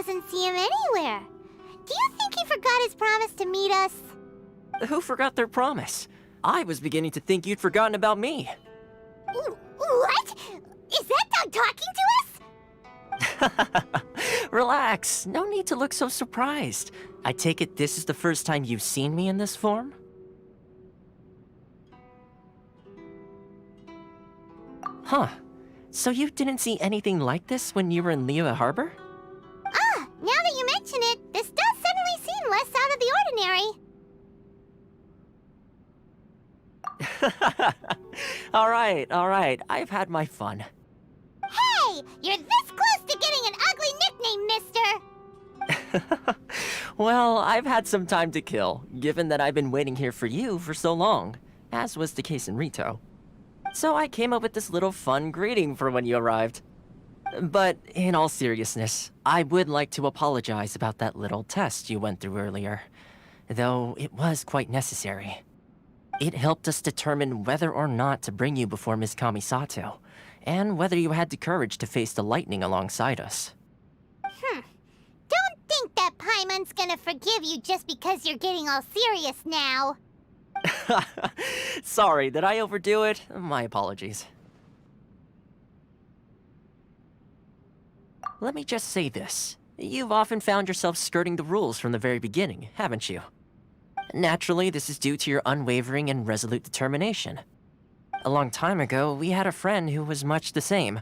doesn't see him anywhere. Do you think he forgot his promise to meet us? Who forgot their promise? I was beginning to think you'd forgotten about me. What? Is that dog talking to us? Relax, no need to look so surprised. I take it this is the first time you've seen me in this form? Huh. So you didn't see anything like this when you were in Liyue Harbor? Ah, now that you mention it, this does suddenly seem less out of the ordinary. Alright, I've had my fun. Hey! You're this close to getting an ugly nickname, mister! Well, I've had some time to kill, given that I've been waiting here for you for so long, as was the case in Rito. So I came up with this little fun greeting for when you arrived. But in all seriousness, I would like to apologize about that little test you went through earlier, though it was quite necessary. It helped us determine whether or not to bring you before Miss Kamisato, and whether you had the courage to face the lightning alongside us. Don't think that Paimon's gonna forgive you just because you're getting all serious now. Sorry, did I overdo it? My apologies. Let me just say this. You've often found yourself skirting the rules from the very beginning, haven't you? Naturally, this is due to your unwavering and resolute determination. A long time ago, we had a friend who was much the same,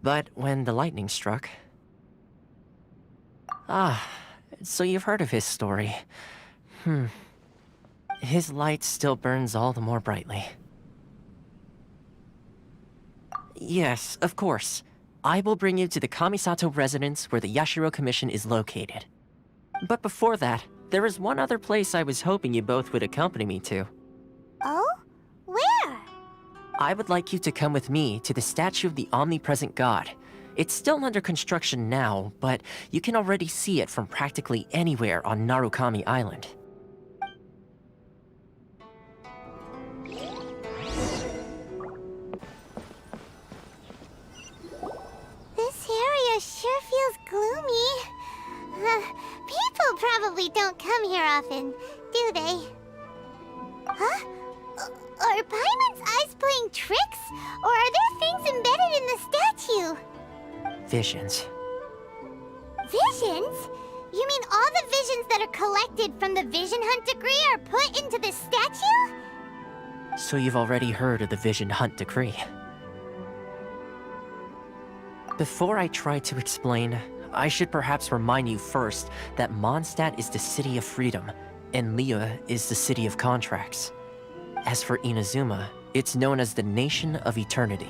but when the lightning struck... Ah, so you've heard of his story. His light still burns all the more brightly. Yes, of course. I will bring you to the Kamisato residence where the Yashiro Commission is located. But before that, there is one other place I was hoping you both would accompany me to. Oh? Where? I would like you to come with me to the statue of the omnipresent god. It's still under construction now, but you can already see it from practically anywhere on Narukami Island. This area sure feels gloomy. People probably don't come here often, do they? Huh? Are Paimon's eyes playing tricks? Or are there things embedded in the statue? Visions. Visions? You mean all the visions that are collected from the Vision Hunt Decree are put into this statue? So you've already heard of the Vision Hunt Decree. Before I try to explain, I should perhaps remind you first that Mondstadt is the city of freedom, and Liyue is the city of contracts. As for Inuzuma, it's known as the Nation of Eternity.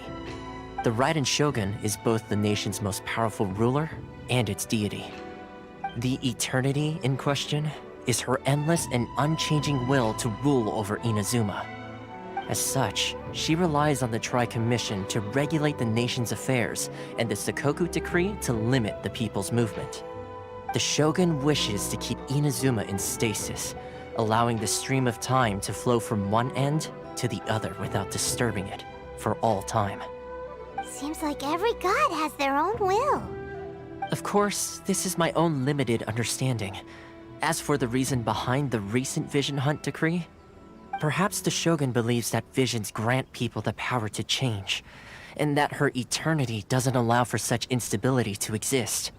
The Raiden Shogun is both the nation's most powerful ruler and its deity. The Eternity in question is her endless and unchanging will to rule over Inuzuma. As such, she relies on the Tri-Commission to regulate the nation's affairs and the Sakoku Decree to limit the people's movement. The Shogun wishes to keep Inuzuma in stasis, allowing the stream of time to flow from one end to the other without disturbing it for all time. Seems like every god has their own will. Of course, this is my own limited understanding. As for the reason behind the recent Vision Hunt Decree, perhaps the Shogun believes that visions grant people the power to change, and that her eternity doesn't allow for such instability to exist.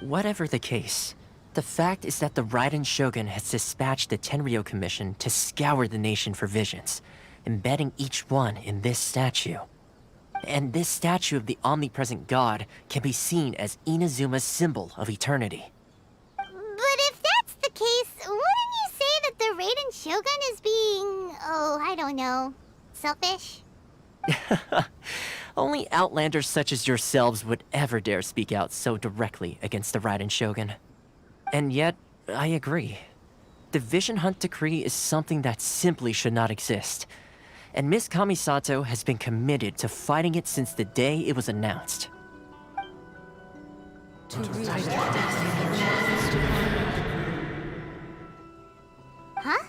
Whatever the case, the fact is that the Raiden Shogun has dispatched the Tenryou Commission to scour the nation for visions, embedding each one in this statue. And this statue of the omnipresent god can be seen as Inuzuma's symbol of eternity. But if that's the case, wouldn't you say that the Raiden Shogun is being... oh, I don't know... selfish? Only outlanders such as yourselves would ever dare speak out so directly against the Raiden Shogun. And yet, I agree. The Vision Hunt Decree is something that simply should not exist. And Miss Kamisato has been committed to fighting it since the day it was announced. Huh?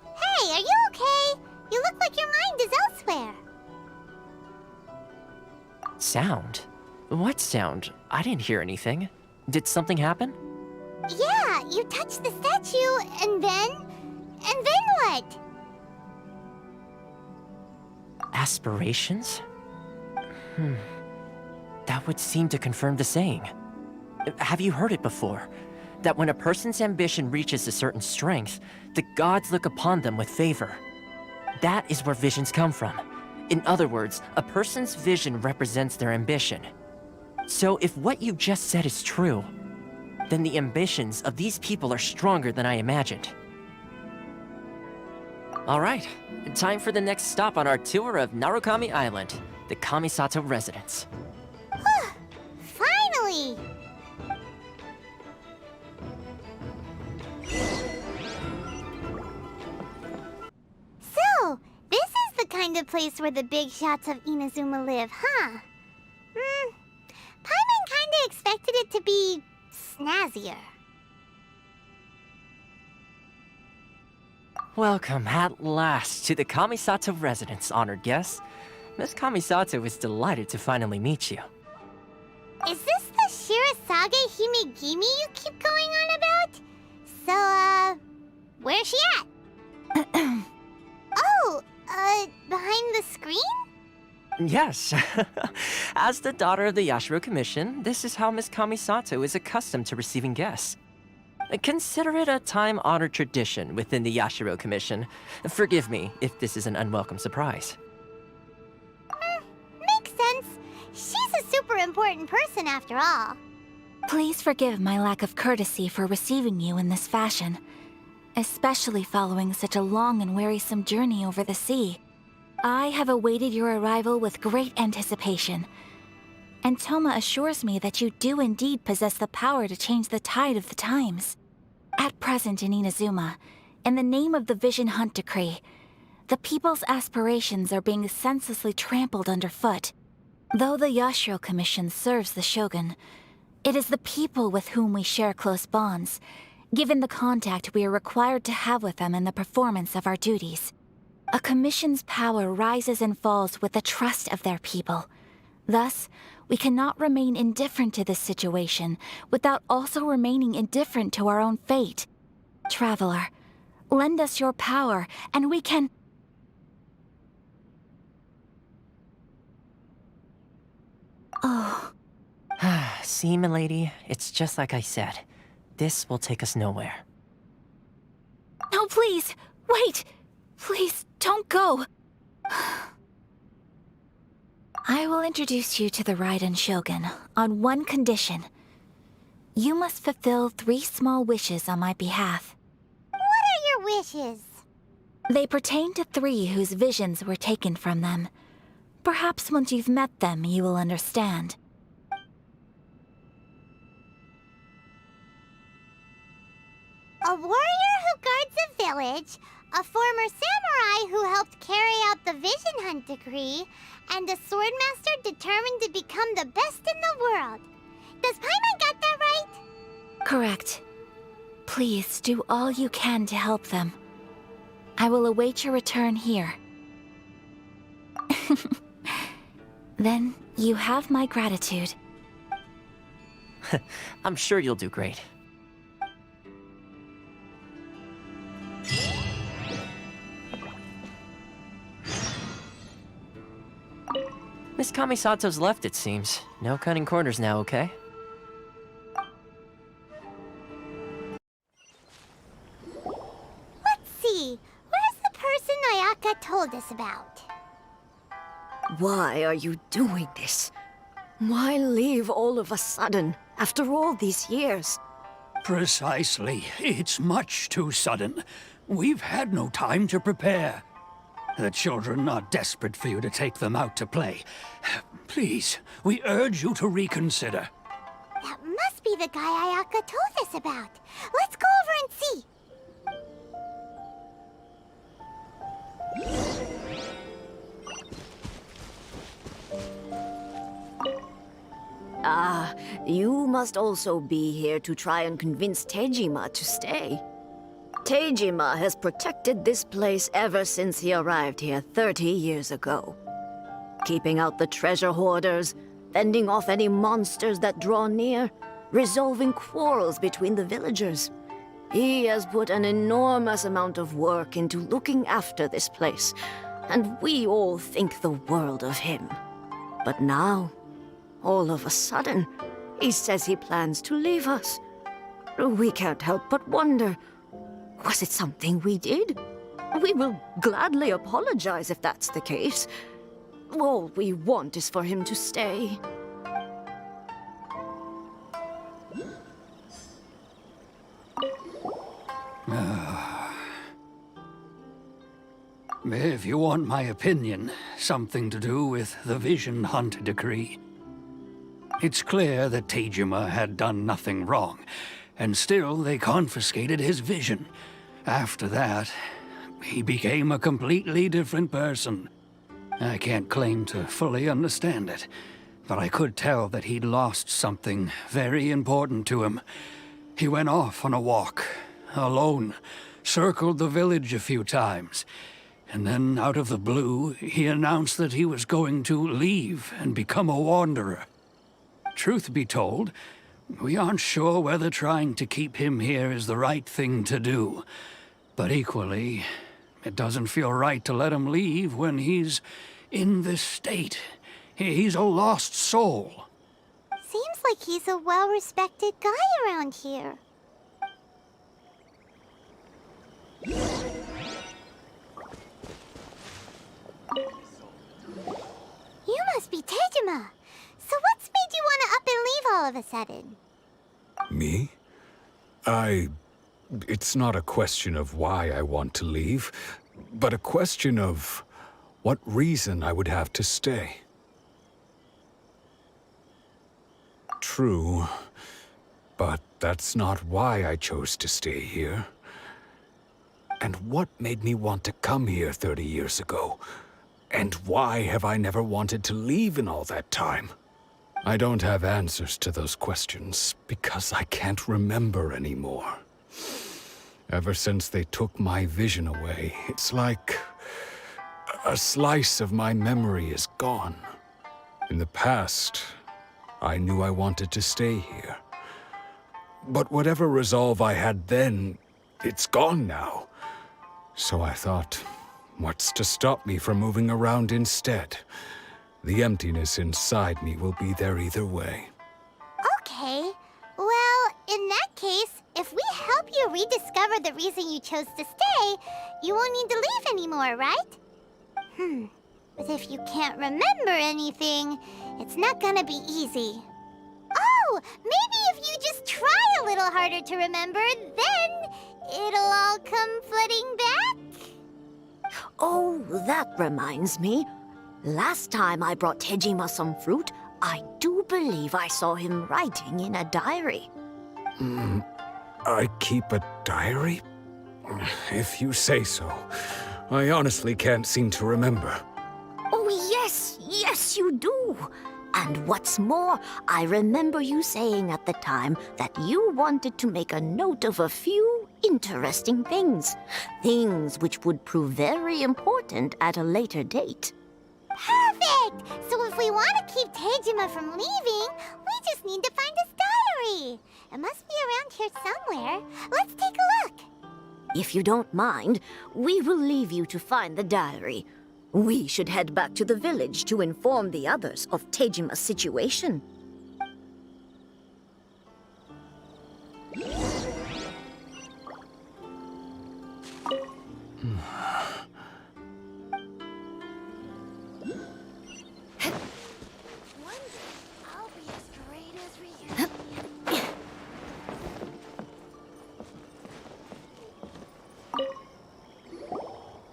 Hey, are you okay? You look like your mind is elsewhere. Sound? What sound? I didn't hear anything. Did something happen? Yeah, you touched the statue, and then what? Aspirations? That would seem to confirm the saying. Have you heard it before? That when a person's ambition reaches a certain strength, the gods look upon them with favor. That is where visions come from. In other words, a person's vision represents their ambition. So if what you just said is true, then the ambitions of these people are stronger than I imagined. Alright, time for the next stop on our tour of Narukami Island, the Kamisato residence. Finally! So, this is the kind of place where the big shots of Inazuma live, huh? Paimon kinda expected it to be snazzier. Welcome at last to the Kamisato residence, honored guests. Miss Kamisato is delighted to finally meet you. Is this the Shirasage Himegimi you keep going on about? So, where's she at? Oh, behind the screen? Yes. As the daughter of the Yashiro Commission, this is how Miss Kamisato is accustomed to receiving guests. Consider it a time-honored tradition within the Yashiro Commission. Forgive me if this is an unwelcome surprise. Makes sense. She's a super important person after all. Please forgive my lack of courtesy for receiving you in this fashion, especially following such a long and wearisome journey over the sea. I have awaited your arrival with great anticipation, and Toma assures me that you do indeed possess the power to change the tide of the times. At present in Inazuma, in the name of the Vision Hunt Decree, the people's aspirations are being senselessly trampled underfoot. Though the Yashiro Commission serves the Shogun, it is the people with whom we share close bonds, given the contact we are required to have with them in the performance of our duties. A commission's power rises and falls with the trust of their people. Thus, we cannot remain indifferent to this situation without also remaining indifferent to our own fate. Traveler, lend us your power, and we can... Oh. See, milady, it's just like I said. This will take us nowhere. No, please! Wait! Please, don't go! I will introduce you to the Raiden Shogun on one condition. You must fulfill 3 small wishes on my behalf. What are your wishes? They pertain to 3 whose visions were taken from them. Perhaps once you've met them, you will understand. A warrior who guards a village, a former samurai who helped carry out the Vision Hunt Decree, and a swordmaster determined to become the best in the world. Does Paimon got that right? Correct. Please do all you can to help them. I will await your return here. Then you have my gratitude. I'm sure you'll do great. Miss Kamisato's left, it seems. No cutting corners now, okay? Let's see. Where's the person Ayaka told us about? Why are you doing this? Why leave all of a sudden, after all these years? Precisely. It's much too sudden. We've had no time to prepare. The children are desperate for you to take them out to play. Please, we urge you to reconsider. That must be the guy Ayaka told us about. Let's go over and see. Ah, you must also be here to try and convince Tejima to stay. Tejima has protected this place ever since he arrived here 30 years ago. Keeping out the treasure hoarders, fending off any monsters that draw near, resolving quarrels between the villagers. He has put an enormous amount of work into looking after this place, and we all think the world of him. But now, all of a sudden, he says he plans to leave us. We can't help but wonder, was it something we did? We will gladly apologize if that's the case. All we want is for him to stay. If you want my opinion, something to do with the Vision Hunt decree. It's clear that Tejima had done nothing wrong, and still they confiscated his vision. After that, he became a completely different person. I can't claim to fully understand it, but I could tell that he'd lost something very important to him. He went off on a walk, alone, circled the village a few times, and then out of the blue, he announced that he was going to leave and become a wanderer. Truth be told, we aren't sure whether trying to keep him here is the right thing to do. But equally, it doesn't feel right to let him leave when he's in this state. He's a lost soul. Seems like he's a well-respected guy around here. You must be Tejima. So what's made you want to up and leave all of a sudden? Me? It's not a question of why I want to leave, but a question of what reason I would have to stay. True, but that's not why I chose to stay here. And what made me want to come here 30 years ago? And why have I never wanted to leave in all that time? I don't have answers to those questions because I can't remember anymore. Ever since they took my vision away, it's like a slice of my memory is gone. In the past, I knew I wanted to stay here. But whatever resolve I had then, it's gone now. So I thought, what's to stop me from moving around instead? The emptiness inside me will be there either way. Okay. Well, in that case, if we help you rediscover the reason you chose to stay, you won't need to leave anymore, right? But if you can't remember anything, it's not gonna be easy. Oh, maybe if you just try a little harder to remember, then it'll all come flooding back? Oh, that reminds me. Last time I brought Tejima some fruit, I do believe I saw him writing in a diary. I keep a diary? If you say so. I honestly can't seem to remember. Oh, yes, you do. And what's more, I remember you saying at the time that you wanted to make a note of a few interesting things. Things which would prove very important at a later date. Perfect! So if we want to keep Tejima from leaving, we just need to find his diary. It must be around here somewhere. Let's take a look. If you don't mind, we will leave you to find the diary. We should head back to the village to inform the others of Tejima's situation.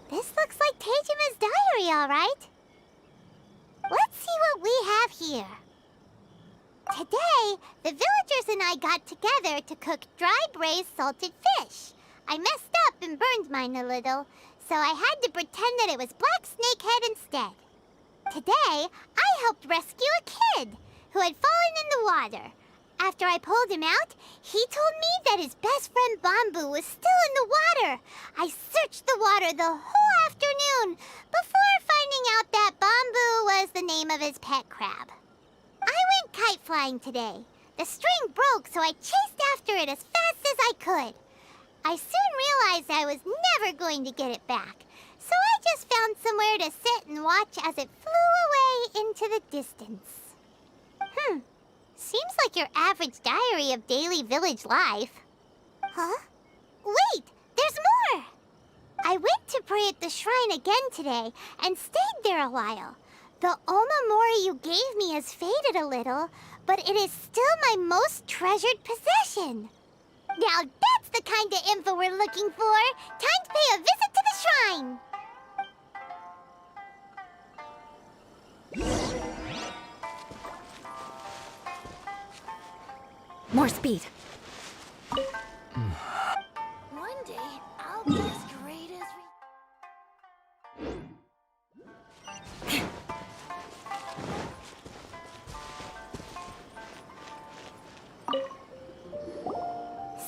This looks like Tejima's diary, all right. Let's see what we have here. Today, the villagers and I got together to cook dry braised salted fish. I messed up and burned mine a little, so I had to pretend that it was black snakehead instead. Today, I helped rescue a kid who had fallen in the water. After I pulled him out, he told me that his best friend Bamboo was still in the water. I searched the water the whole afternoon before finding out that Bamboo was the name of his pet crab. I went kite flying today. The string broke, so I chased after it as fast as I could. I soon realized I was never going to get it back, so I just found somewhere to sit and watch as it flew away into the distance. Seems like your average diary of daily village life. Huh? Wait, there's more! I went to pray at the shrine again today and stayed there a while. The Omamori you gave me has faded a little, but it is still my most treasured possession. Now that's the kind of info we're looking for. Time to pay a visit to the shrine. More speed. One day, I'll be as great as...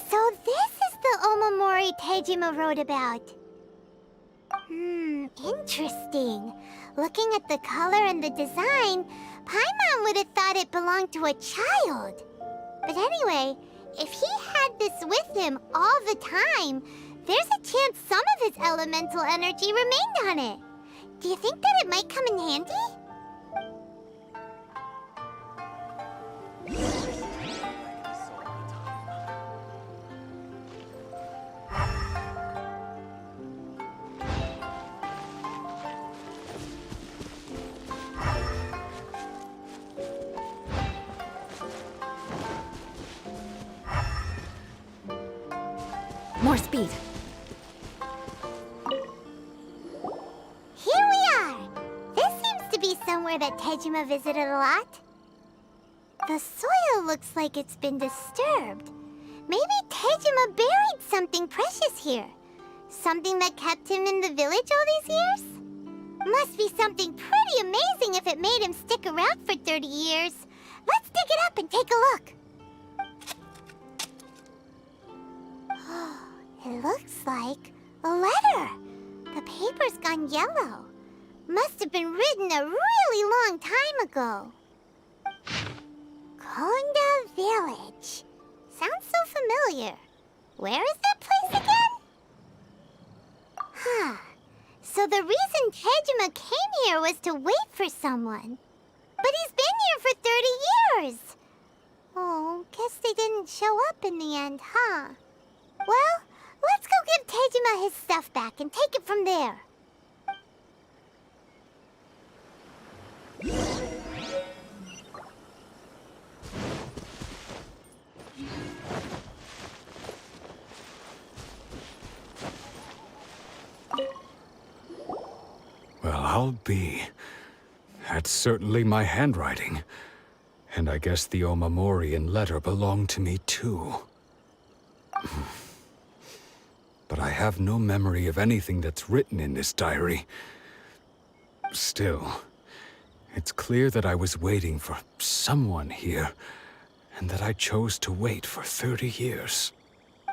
So this is the Omamori Tejima wrote about. Interesting. Looking at the color and the design, Paimon would have thought it belonged to a child. But anyway, if he had this with him all the time, there's a chance some of his elemental energy remained on it. Do you think that it might come in handy? More speed. Here we are! This seems to be somewhere that Tejima visited a lot. The soil looks like it's been disturbed. Maybe Tejima buried something precious here. Something that kept him in the village all these years? Must be something pretty amazing if it made him stick around for 30 years. Let's dig it up and take a look. It looks like a letter. The paper's gone yellow. Must have been written a really long time ago. Konda Village. Sounds so familiar. Where is that place again? So the reason Tejima came here was to wait for someone. But he's been here for 30 years. Oh, guess they didn't show up in the end, huh? Well, let's go give Tejima his stuff back and take it from there. Well, I'll be. That's certainly my handwriting. And I guess the Omamorian letter belonged to me too. But I have no memory of anything that's written in this diary. Still, it's clear that I was waiting for someone here, and that I chose to wait for 30 years.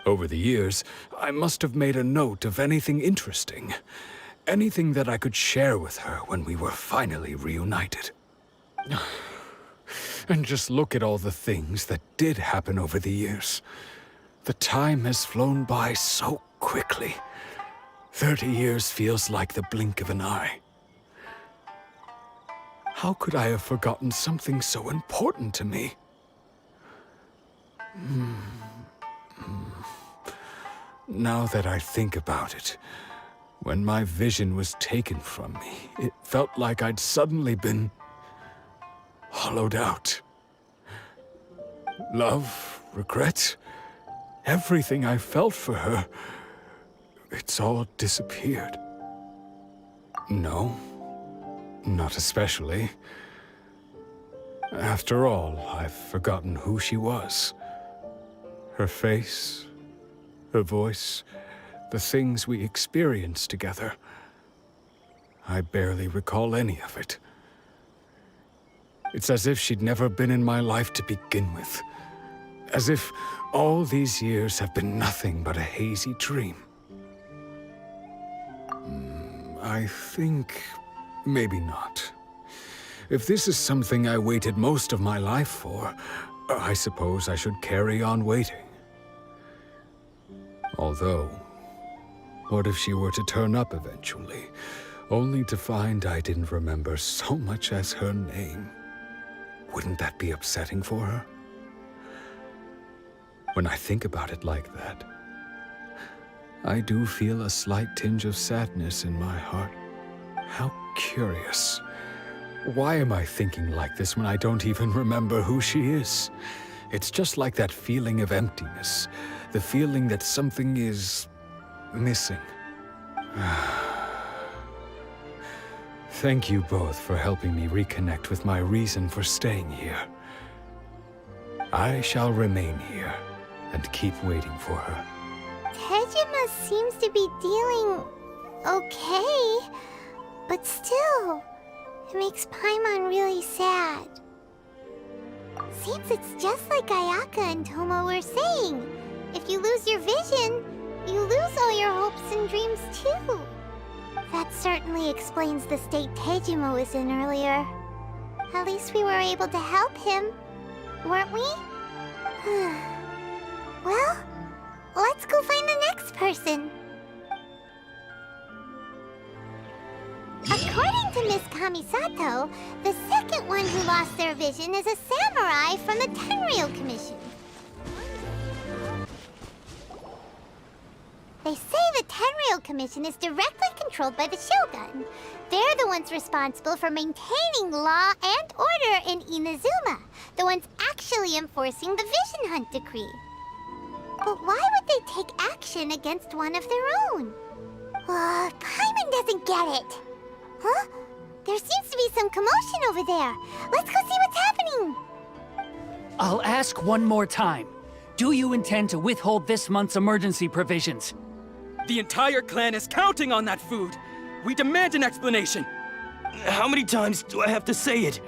Over the years, I must have made a note of anything interesting. Anything that I could share with her when we were finally reunited. And just look at all the things that did happen over the years. The time has flown by so quickly. 30 years feels like the blink of an eye. How could I have forgotten something so important to me? Now that I think about it, when my vision was taken from me, it felt like I'd suddenly been hollowed out. Love, regret, everything I felt for her, it's all disappeared. No, not especially. After all, I've forgotten who she was. Her face, her voice, the things we experienced together. I barely recall any of it. It's as if she'd never been in my life to begin with. As if all these years have been nothing but a hazy dream. I think maybe not. If this is something I waited most of my life for, I suppose I should carry on waiting. Although, what if she were to turn up eventually, only to find I didn't remember so much as her name? Wouldn't that be upsetting for her? When I think about it like that, I do feel a slight tinge of sadness in my heart. How curious. Why am I thinking like this when I don't even remember who she is? It's just like that feeling of emptiness, the feeling that something is missing. Thank you both for helping me reconnect with my reason for staying here. I shall remain here and keep waiting for her. Tejima seems to be dealing okay, but still, it makes Paimon really sad. Seems it's just like Ayaka and Tomo were saying. If you lose your vision, you lose all your hopes and dreams too. That certainly explains the state Tejima was in earlier. At least we were able to help him, weren't we? Well, let's go find the next person. According to Miss Kamisato, the second one who lost their vision is a samurai from the Tenryou Commission. They say the Tenryou Commission is directly controlled by the Shogun. They're the ones responsible for maintaining law and order in Inuzuma, the ones actually enforcing the Vision Hunt decree. But why would they take action against one of their own? Paimon doesn't get it. Huh? There seems to be some commotion over there. Let's go see what's happening. I'll ask one more time. Do you intend to withhold this month's emergency provisions? The entire clan is counting on that food. We demand an explanation. How many times do I have to say it?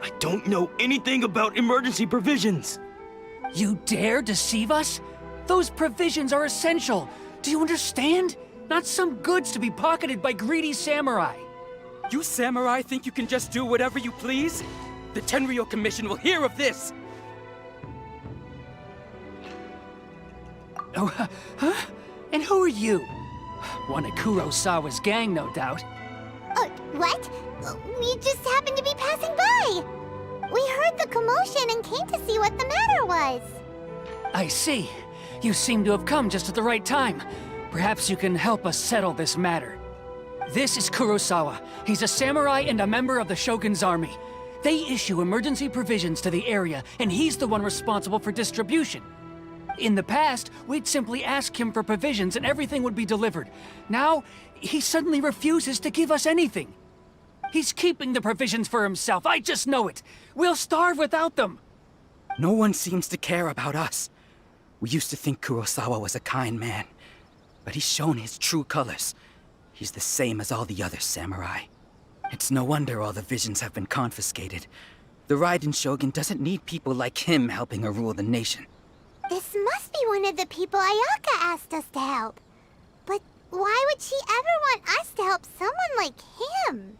I don't know anything about emergency provisions. You dare deceive us? Those provisions are essential. Do you understand? Not some goods to be pocketed by greedy samurai. You samurai think you can just do whatever you please? The Tenryou Commission will hear of this! Oh, huh? And who are you? One of Kurosawa's gang, no doubt. What? We just happened to be passing by. We heard the commotion and came to see what the matter was. I see. You seem to have come just at the right time. Perhaps you can help us settle this matter. This is Kurosawa. He's a samurai and a member of the Shogun's army. They issue emergency provisions to the area, and he's the one responsible for distribution. In the past, we'd simply ask him for provisions and everything would be delivered. Now, he suddenly refuses to give us anything. He's keeping the provisions for himself, I just know it. We'll starve without them. No one seems to care about us. We used to think Kurosawa was a kind man, but he's shown his true colors. He's the same as all the other samurai. It's no wonder all the visions have been confiscated. The Raiden Shogun doesn't need people like him helping her rule the nation. This must be one of the people Ayaka asked us to help. But why would she ever want us to help someone like him?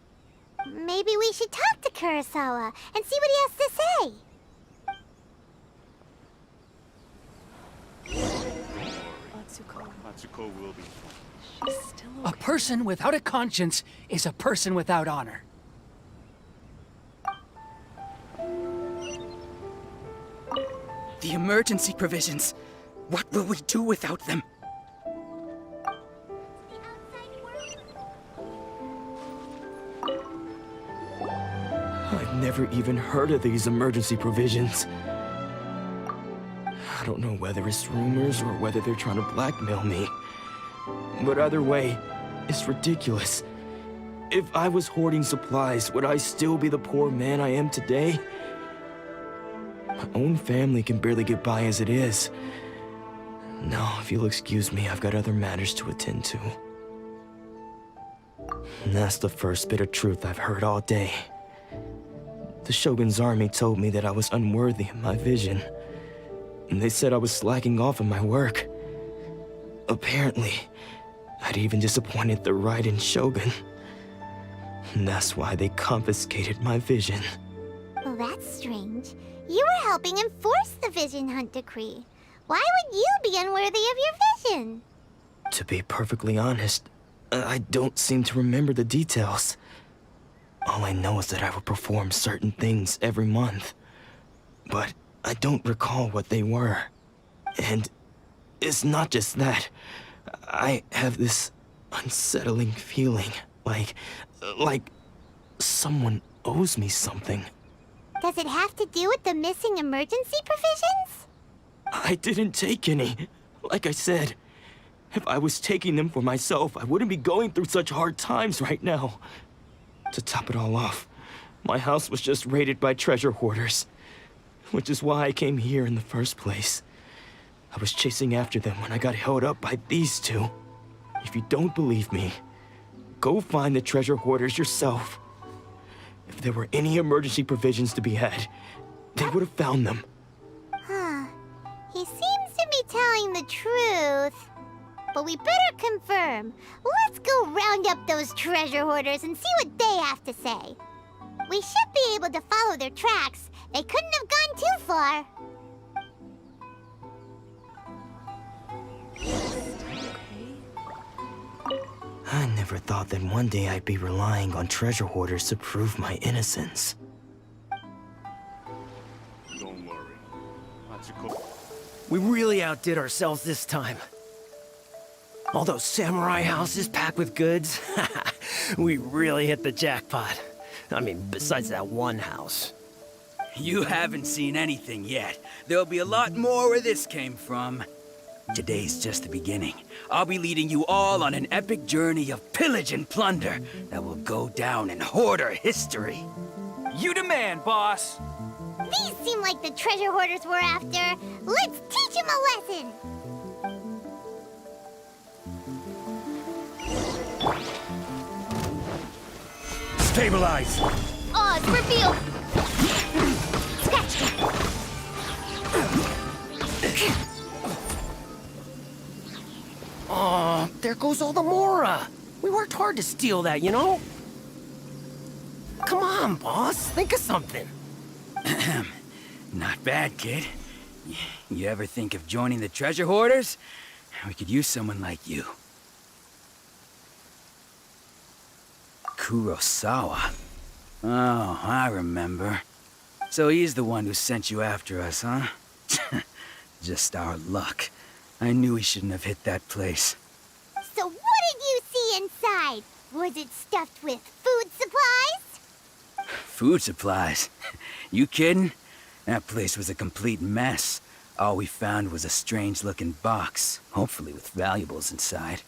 Maybe we should talk to Kurosawa and see what he has to say. Atsuko will be. A person without a conscience is a person without honor. The emergency provisions. What will we do without them? I've never even heard of these emergency provisions. I don't know whether it's rumors or whether they're trying to blackmail me. But either way, it's ridiculous. If I was hoarding supplies, would I still be the poor man I am today? My own family can barely get by as it is. Now, if you'll excuse me, I've got other matters to attend to. And that's the first bit of truth I've heard all day. The Shogun's army told me that I was unworthy of my vision. And they said I was slacking off in my work. Apparently, I'd even disappointed the Raiden Shogun. And that's why they confiscated my vision. Well, that's strange. You were helping enforce the Vision Hunt decree. Why would you be unworthy of your vision? To be perfectly honest, I don't seem to remember the details. All I know is that I would perform certain things every month. But I don't recall what they were. And it's not just that. I have this unsettling feeling, like someone owes me something. Does it have to do with the missing emergency provisions? I didn't take any. Like I said, if I was taking them for myself, I wouldn't be going through such hard times right now. To top it all off, my house was just raided by treasure hoarders, which is why I came here in the first place. I was chasing after them when I got held up by these two. If you don't believe me, go find the treasure hoarders yourself. If there were any emergency provisions to be had, they would have found them. Huh. He seems to be telling the truth. But we better confirm. Let's go round up those treasure hoarders and see what they have to say. We should be able to follow their tracks. They couldn't have gone too far. I never thought that one day I'd be relying on treasure hoarders to prove my innocence. Don't worry. We really outdid ourselves this time. All those samurai houses packed with goods, we really hit the jackpot. I mean, besides that one house. You haven't seen anything yet. There'll be a lot more where this came from. Today's just the beginning. I'll be leading you all on an epic journey of pillage and plunder that will go down in hoarder history. You demand, boss! These seem like the treasure hoarders we're after. Let's teach them a lesson! Stabilize! Oz, reveal! Scratch Aw, there goes all the Mora. We worked hard to steal that, you know? Come on, boss. Think of something. Not bad, kid. You ever think of joining the treasure hoarders? We could use someone like you. Kurosawa. Oh, I remember. So he's the one who sent you after us, huh? Just our luck. I knew he shouldn't have hit that place. So what did you see inside? Was it stuffed with food supplies? Food supplies? You kidding? That place was a complete mess. All we found was a strange-looking box, hopefully with valuables inside.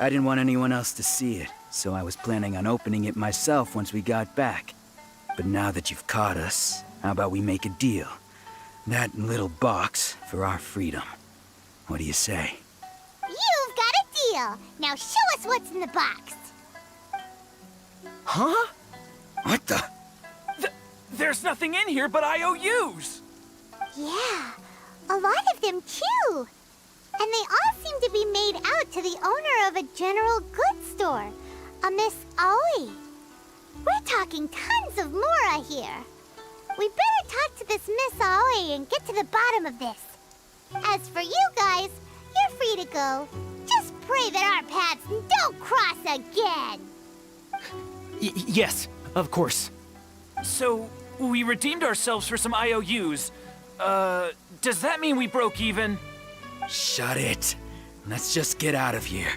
I didn't want anyone else to see it, so I was planning on opening it myself once we got back. But now that you've caught us, how about we make a deal? That little box for our freedom. What do you say? You've got a deal. Now show us what's in the box. Huh? What the? There's nothing in here but IOUs! Yeah, a lot of them too. And they all seem to be made out to the owner of a general goods store, a Miss Aoi. We're talking tons of Mora here. We better talk to this Miss Aoi and get to the bottom of this. As for you guys, you're free to go. Just pray that our paths don't cross again. Yes, of course. So, we redeemed ourselves for some IOUs. Does that mean we broke even? Shut it. Let's just get out of here.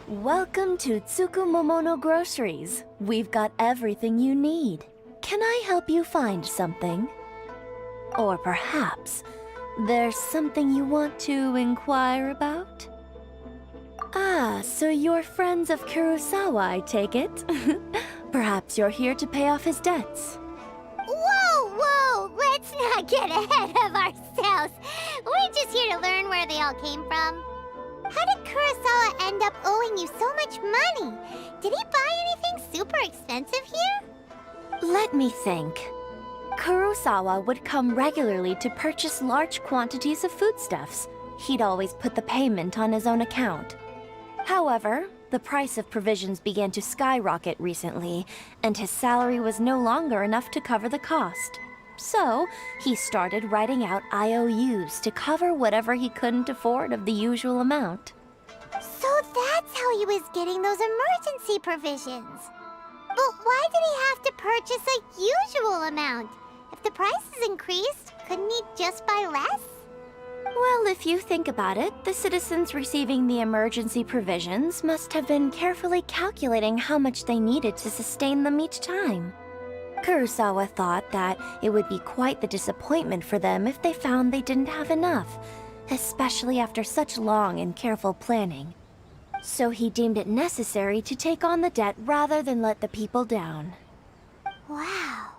Welcome to Tsukumomono Groceries. We've got everything you need. Can I help you find something? Or perhaps there's something you want to inquire about? Ah, so you're friends of Kurosawa, I take it? Perhaps you're here to pay off his debts. Whoa! Let's not get ahead of ourselves. We're just here to learn where they all came from. How did Kurosawa end up owing you so much money? Did he buy anything super expensive here? Let me think. Kurosawa would come regularly to purchase large quantities of foodstuffs. He'd always put the payment on his own account. However, the price of provisions began to skyrocket recently, and his salary was no longer enough to cover the cost. So, he started writing out IOUs to cover whatever he couldn't afford of the usual amount. So that's how he was getting those emergency provisions. But why did he have to purchase a usual amount? If the prices increased, couldn't he just buy less? Well, if you think about it, the citizens receiving the emergency provisions must have been carefully calculating how much they needed to sustain them each time. Kurosawa thought that it would be quite the disappointment for them if they found they didn't have enough, especially after such long and careful planning. So he deemed it necessary to take on the debt rather than let the people down. Wow.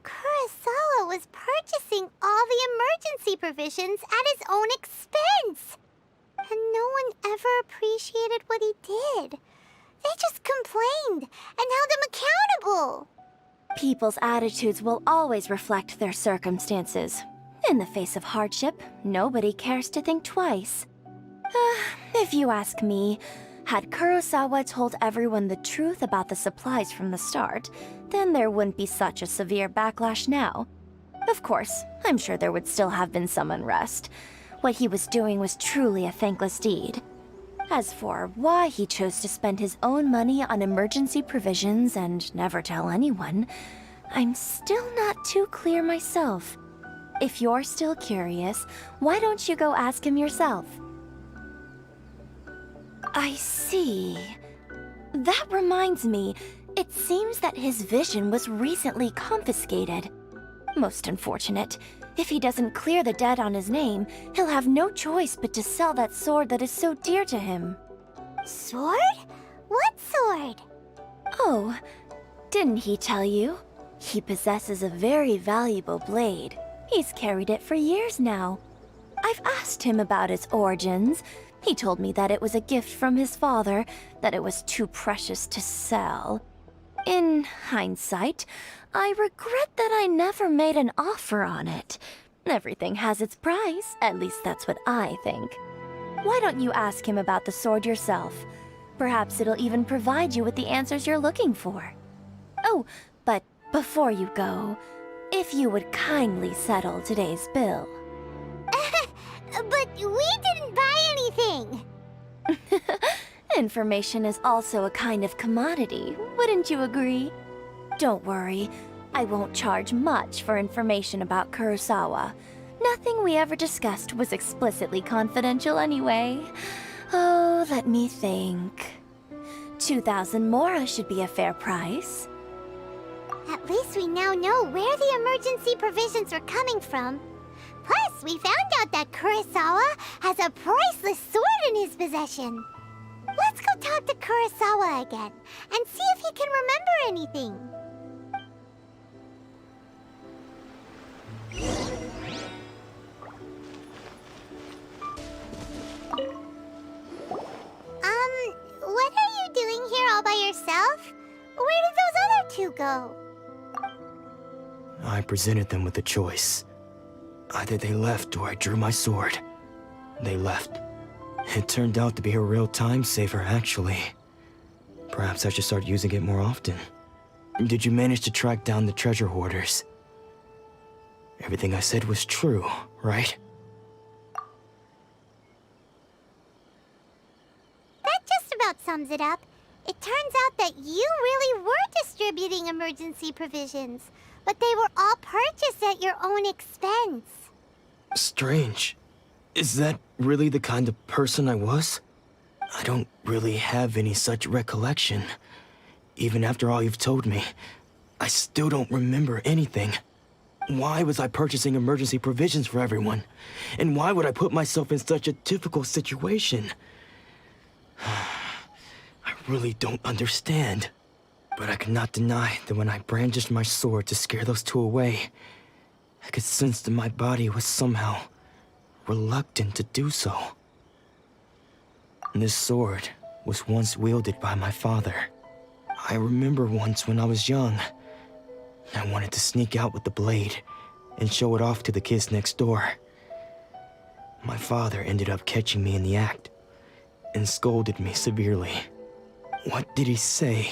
Kurosawa was purchasing all the emergency provisions at his own expense. And no one ever appreciated what he did. They just complained and held him accountable. People's attitudes will always reflect their circumstances. In the face of hardship, nobody cares to think twice. If you ask me, had Kurosawa told everyone the truth about the supplies from the start, then there wouldn't be such a severe backlash now. Of course, I'm sure there would still have been some unrest. What he was doing was truly a thankless deed. As for why he chose to spend his own money on emergency provisions and never tell anyone, I'm still not too clear myself. If you're still curious, why don't you go ask him yourself? I see. That reminds me, it seems that his vision was recently confiscated. Most unfortunate. If he doesn't clear the debt on his name, he'll have no choice but to sell that sword that is so dear to him. Sword? What sword? Oh, didn't he tell you? He possesses a very valuable blade. He's carried it for years now. I've asked him about its origins. He told me that it was a gift from his father, that it was too precious to sell. In hindsight, I regret that I never made an offer on it. Everything has its price, at least that's what I think. Why don't you ask him about the sword yourself? Perhaps it'll even provide you with the answers you're looking for. Oh, but before you go, if you would kindly settle today's bill. But we didn't buy anything! Information is also a kind of commodity, wouldn't you agree? Don't worry, I won't charge much for information about Kurosawa. Nothing we ever discussed was explicitly confidential anyway. Oh, let me think. 2,000 mora should be a fair price. At least we now know where the emergency provisions were coming from. Plus, we found out that Kurosawa has a priceless sword in his possession. Let's go talk to Kurosawa again and see if he can remember anything. What are you doing here all by yourself? Where did those other two go? I presented them with a choice. Either they left or I drew my sword. They left. It turned out to be a real time saver, actually. Perhaps I should start using it more often. Did you manage to track down the treasure hoarders? Everything I said was true, right? That just about sums it up. It turns out that you really were distributing emergency provisions, but they were all purchased at your own expense. Strange. Is that really the kind of person I was? I don't really have any such recollection. Even after all you've told me, I still don't remember anything. Why was I purchasing emergency provisions for everyone? And why would I put myself in such a difficult situation? I really don't understand. But I cannot deny that when I brandished my sword to scare those two away, I could sense that my body was somehow reluctant to do so. This sword was once wielded by my father. I remember once when I was young, I wanted to sneak out with the blade and show it off to the kids next door. My father ended up catching me in the act and scolded me severely. What did he say?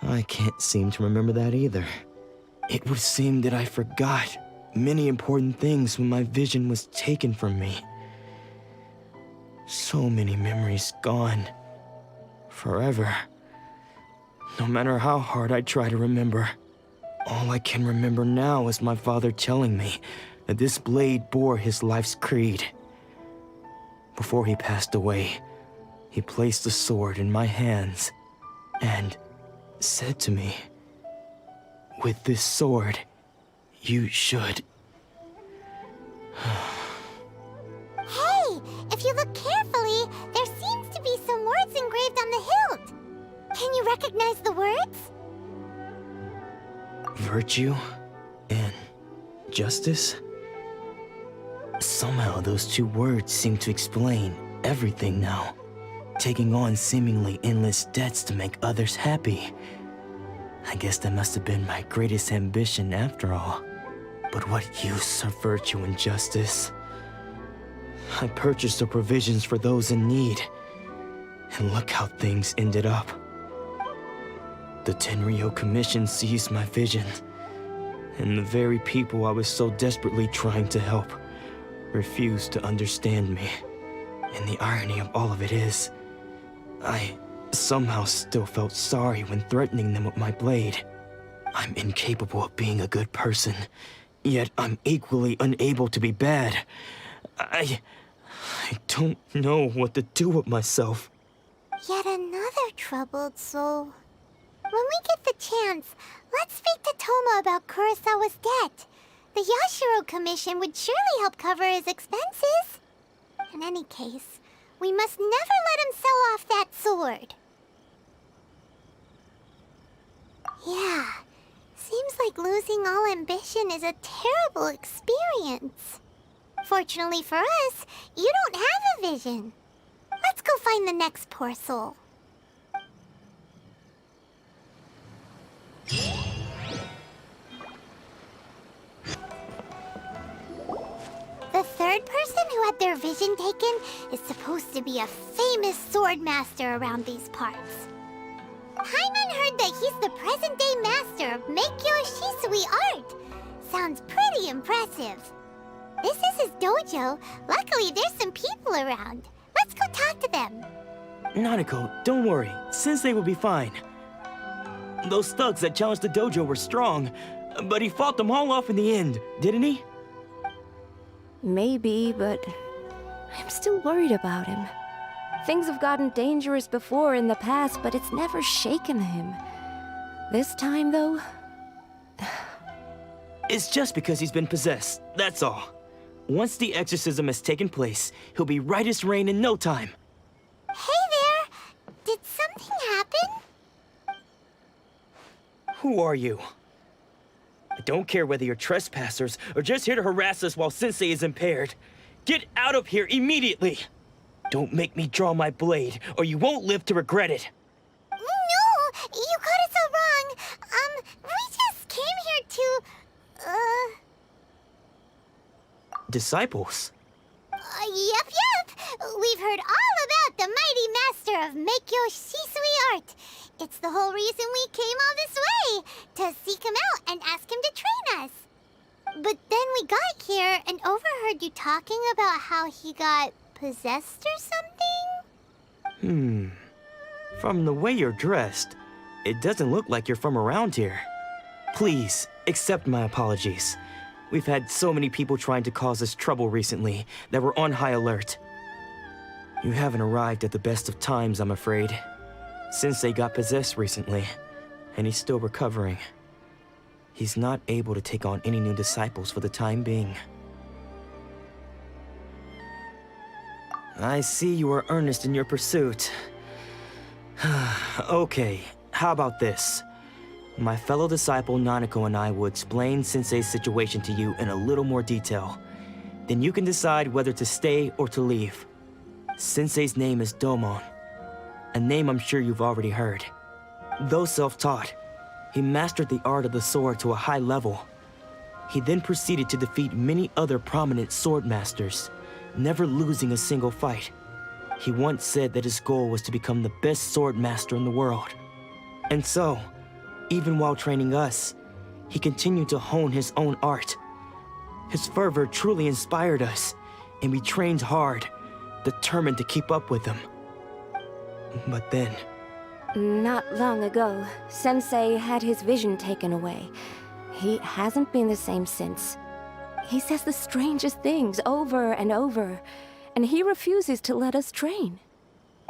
I can't seem to remember that either. It would seem that I forgot many important things when my vision was taken from me. So many memories gone. Forever. No matter how hard I try to remember, all I can remember now is my father telling me that this blade bore his life's creed. Before he passed away, he placed the sword in my hands and said to me, "With this sword, you should..." Hey, if you look carefully, there seems to be some words engraved on the hilt. Can you recognize the words? Virtue and justice? Somehow those two words seem to explain everything now. Taking on seemingly endless debts to make others happy. I guess that must have been my greatest ambition after all. But what use of virtue and justice? I purchased the provisions for those in need. And look how things ended up. The Tenryo Commission seized my vision. And the very people I was so desperately trying to help refused to understand me. And the irony of all of it is, I somehow still felt sorry when threatening them with my blade. I'm incapable of being a good person, yet I'm equally unable to be bad. I don't know what to do with myself. Yet another troubled soul. When we get the chance, let's speak to Toma about Kurosawa's debt. The Yashiro Commission would surely help cover his expenses. In any case, we must never let him sell off that sword. Yeah, seems like losing all ambition is a terrible experience. Fortunately for us, you don't have a vision. Let's go find the next poor soul. The third person who had their vision taken is supposed to be a famous sword master around these parts. Paimon heard that he's the present-day master of Meikyo Shisui art. Sounds pretty impressive. This is his dojo. Luckily, there's some people around. Let's go talk to them. Nanako, don't worry. Sensei will be fine. Those thugs that challenged the dojo were strong, but he fought them all off in the end, didn't he? Maybe, but I'm still worried about him. Things have gotten dangerous before in the past, but it's never shaken him. This time, though... It's just because he's been possessed, that's all. Once the exorcism has taken place, he'll be right as rain in no time. Hey there! Did something happen? Who are you? I don't care whether you're trespassers or just here to harass us while Sensei is impaired. Get out of here immediately! Don't make me draw my blade, or you won't live to regret it. No! You got it so wrong! We just came here to... Disciples? Yep. We've heard all about the mighty master of Meikyo Shisui art. It's the whole reason we came all this way, to seek him out and ask him to train us. But then we got here and overheard you talking about how he got possessed or something? From the way you're dressed, it doesn't look like you're from around here. Please, accept my apologies. We've had so many people trying to cause us trouble recently that we're on high alert. You haven't arrived at the best of times, I'm afraid. Sensei got possessed recently, and he's still recovering. He's not able to take on any new disciples for the time being. I see you are earnest in your pursuit. Okay, how about this? My fellow disciple Nanako and I will explain Sensei's situation to you in a little more detail. Then you can decide whether to stay or to leave. Sensei's name is Domon, a name I'm sure you've already heard. Though self-taught, he mastered the art of the sword to a high level. He then proceeded to defeat many other prominent sword masters, never losing a single fight. He once said that his goal was to become the best sword master in the world. And so, even while training us, he continued to hone his own art. His fervor truly inspired us, and we trained hard, determined to keep up with him. But then... Not long ago, Sensei had his vision taken away. He hasn't been the same since. He says the strangest things over and over, and he refuses to let us train.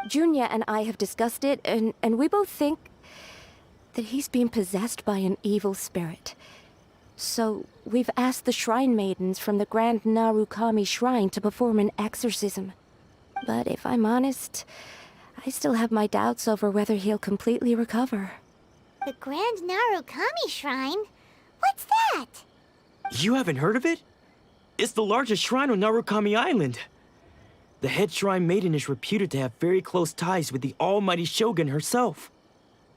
Junya and I have discussed it, and we both think that he's being possessed by an evil spirit. So we've asked the shrine maidens from the Grand Narukami Shrine to perform an exorcism. But if I'm honest, I still have my doubts over whether he'll completely recover. The Grand Narukami Shrine? What's that? You haven't heard of it? It's the largest shrine on Narukami Island. The head shrine maiden is reputed to have very close ties with the almighty Shogun herself.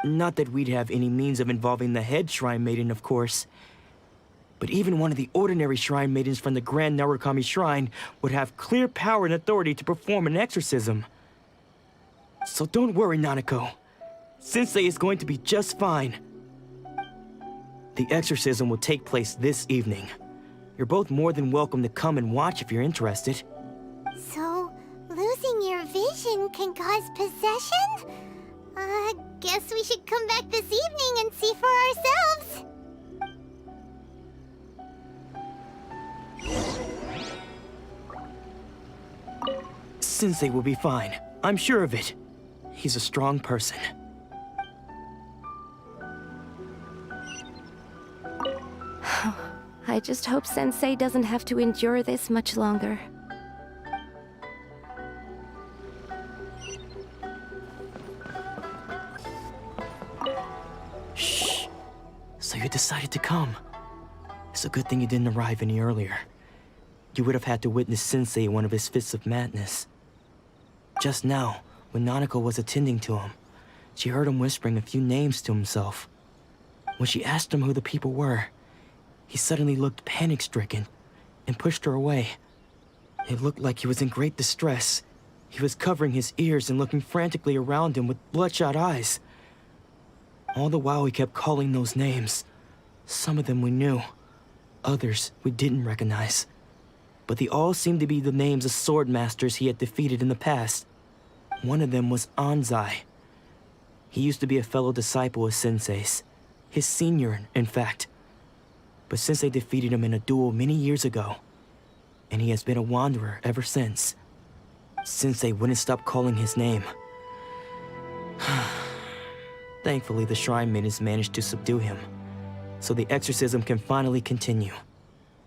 Not that we'd have any means of involving the head shrine maiden, of course. But even one of the ordinary shrine maidens from the Grand Narukami Shrine would have clear power and authority to perform an exorcism. So don't worry, Nanako. Sensei is going to be just fine. The exorcism will take place this evening. You're both more than welcome to come and watch if you're interested. So, losing your vision can cause possession? Guess we should come back this evening and see for ourselves. Sensei will be fine. I'm sure of it. He's a strong person. I just hope Sensei doesn't have to endure this much longer. Shh. So you decided to come. It's a good thing you didn't arrive any earlier. You would have had to witness Sensei in one of his fits of madness. Just now, when Nanako was attending to him, she heard him whispering a few names to himself. When she asked him who the people were, he suddenly looked panic-stricken and pushed her away. It looked like he was in great distress. He was covering his ears and looking frantically around him with bloodshot eyes. All the while he kept calling those names. Some of them we knew, others we didn't recognize. But they all seemed to be the names of sword masters he had defeated in the past. One of them was Anzai. He used to be a fellow disciple of Sensei's. His senior, in fact. But Sensei defeated him in a duel many years ago, and he has been a wanderer ever since. Sensei wouldn't stop calling his name. Thankfully, the shrine maidens managed to subdue him, so the exorcism can finally continue.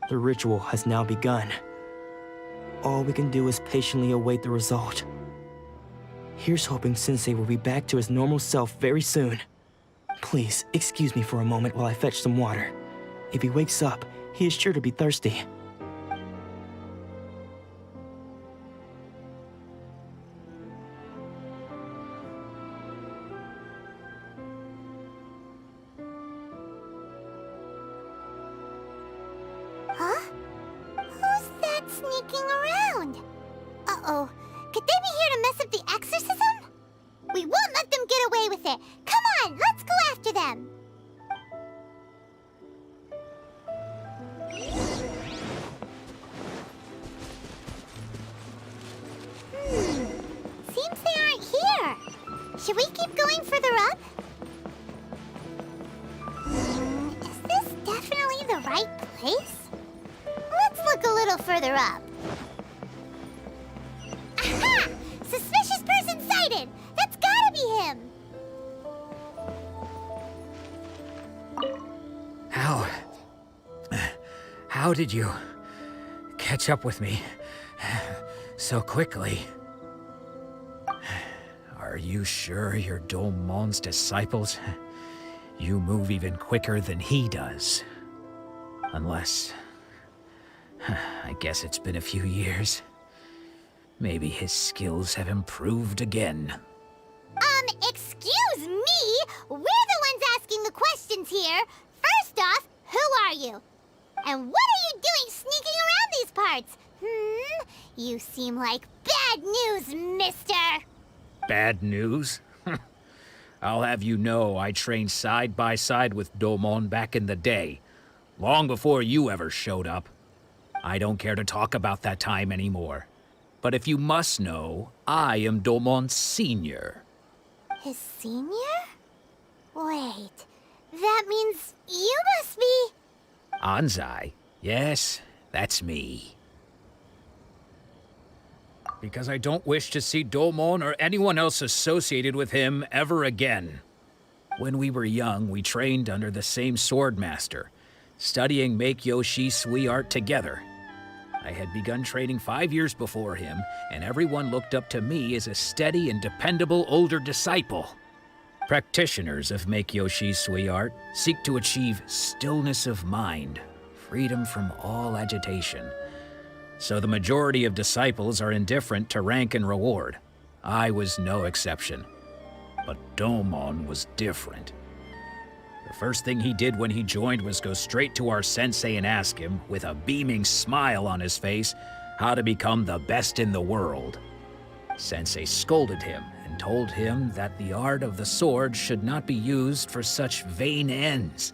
The ritual has now begun. All we can do is patiently await the result. Here's hoping Sensei will be back to his normal self very soon. Please, excuse me for a moment while I fetch some water. If he wakes up, he is sure to be thirsty. Huh? Who's that sneaking around? Uh-oh. Could they be here to mess up the exorcism? We won't let them get away with it. Come on, let's go after them. Seems they aren't here. Should we keep going further up? Is this definitely the right place? Let's look a little further up. Aha! Suspicious person sighted! That's gotta be him! How did you catch up with me so quickly? Are you sure you're Domon's disciples? You move even quicker than he does. Unless... I guess it's been a few years. Maybe his skills have improved again. Excuse Excuse me! We're the ones asking the questions here. First off, who are you? And what are you doing sneaking around these parts? You seem like bad news, mister! Bad news? I'll have you know I trained side by side with Domon back in the day, long before you ever showed up. I don't care to talk about that time anymore. But if you must know, I am Domon's senior. His senior? Wait, that means you must be... Anzai? Yes, that's me. Because I don't wish to see Domon or anyone else associated with him ever again. When we were young, we trained under the same swordmaster, studying Make-Yoshi Sui art together. I had begun training 5 years before him, and everyone looked up to me as a steady and dependable older disciple. Practitioners of Make-Yoshi Sui art seek to achieve stillness of mind, freedom from all agitation. So the majority of disciples are indifferent to rank and reward. I was no exception. But Domon was different. The first thing he did when he joined was go straight to our sensei and ask him, with a beaming smile on his face, how to become the best in the world. Sensei scolded him and told him that the art of the sword should not be used for such vain ends.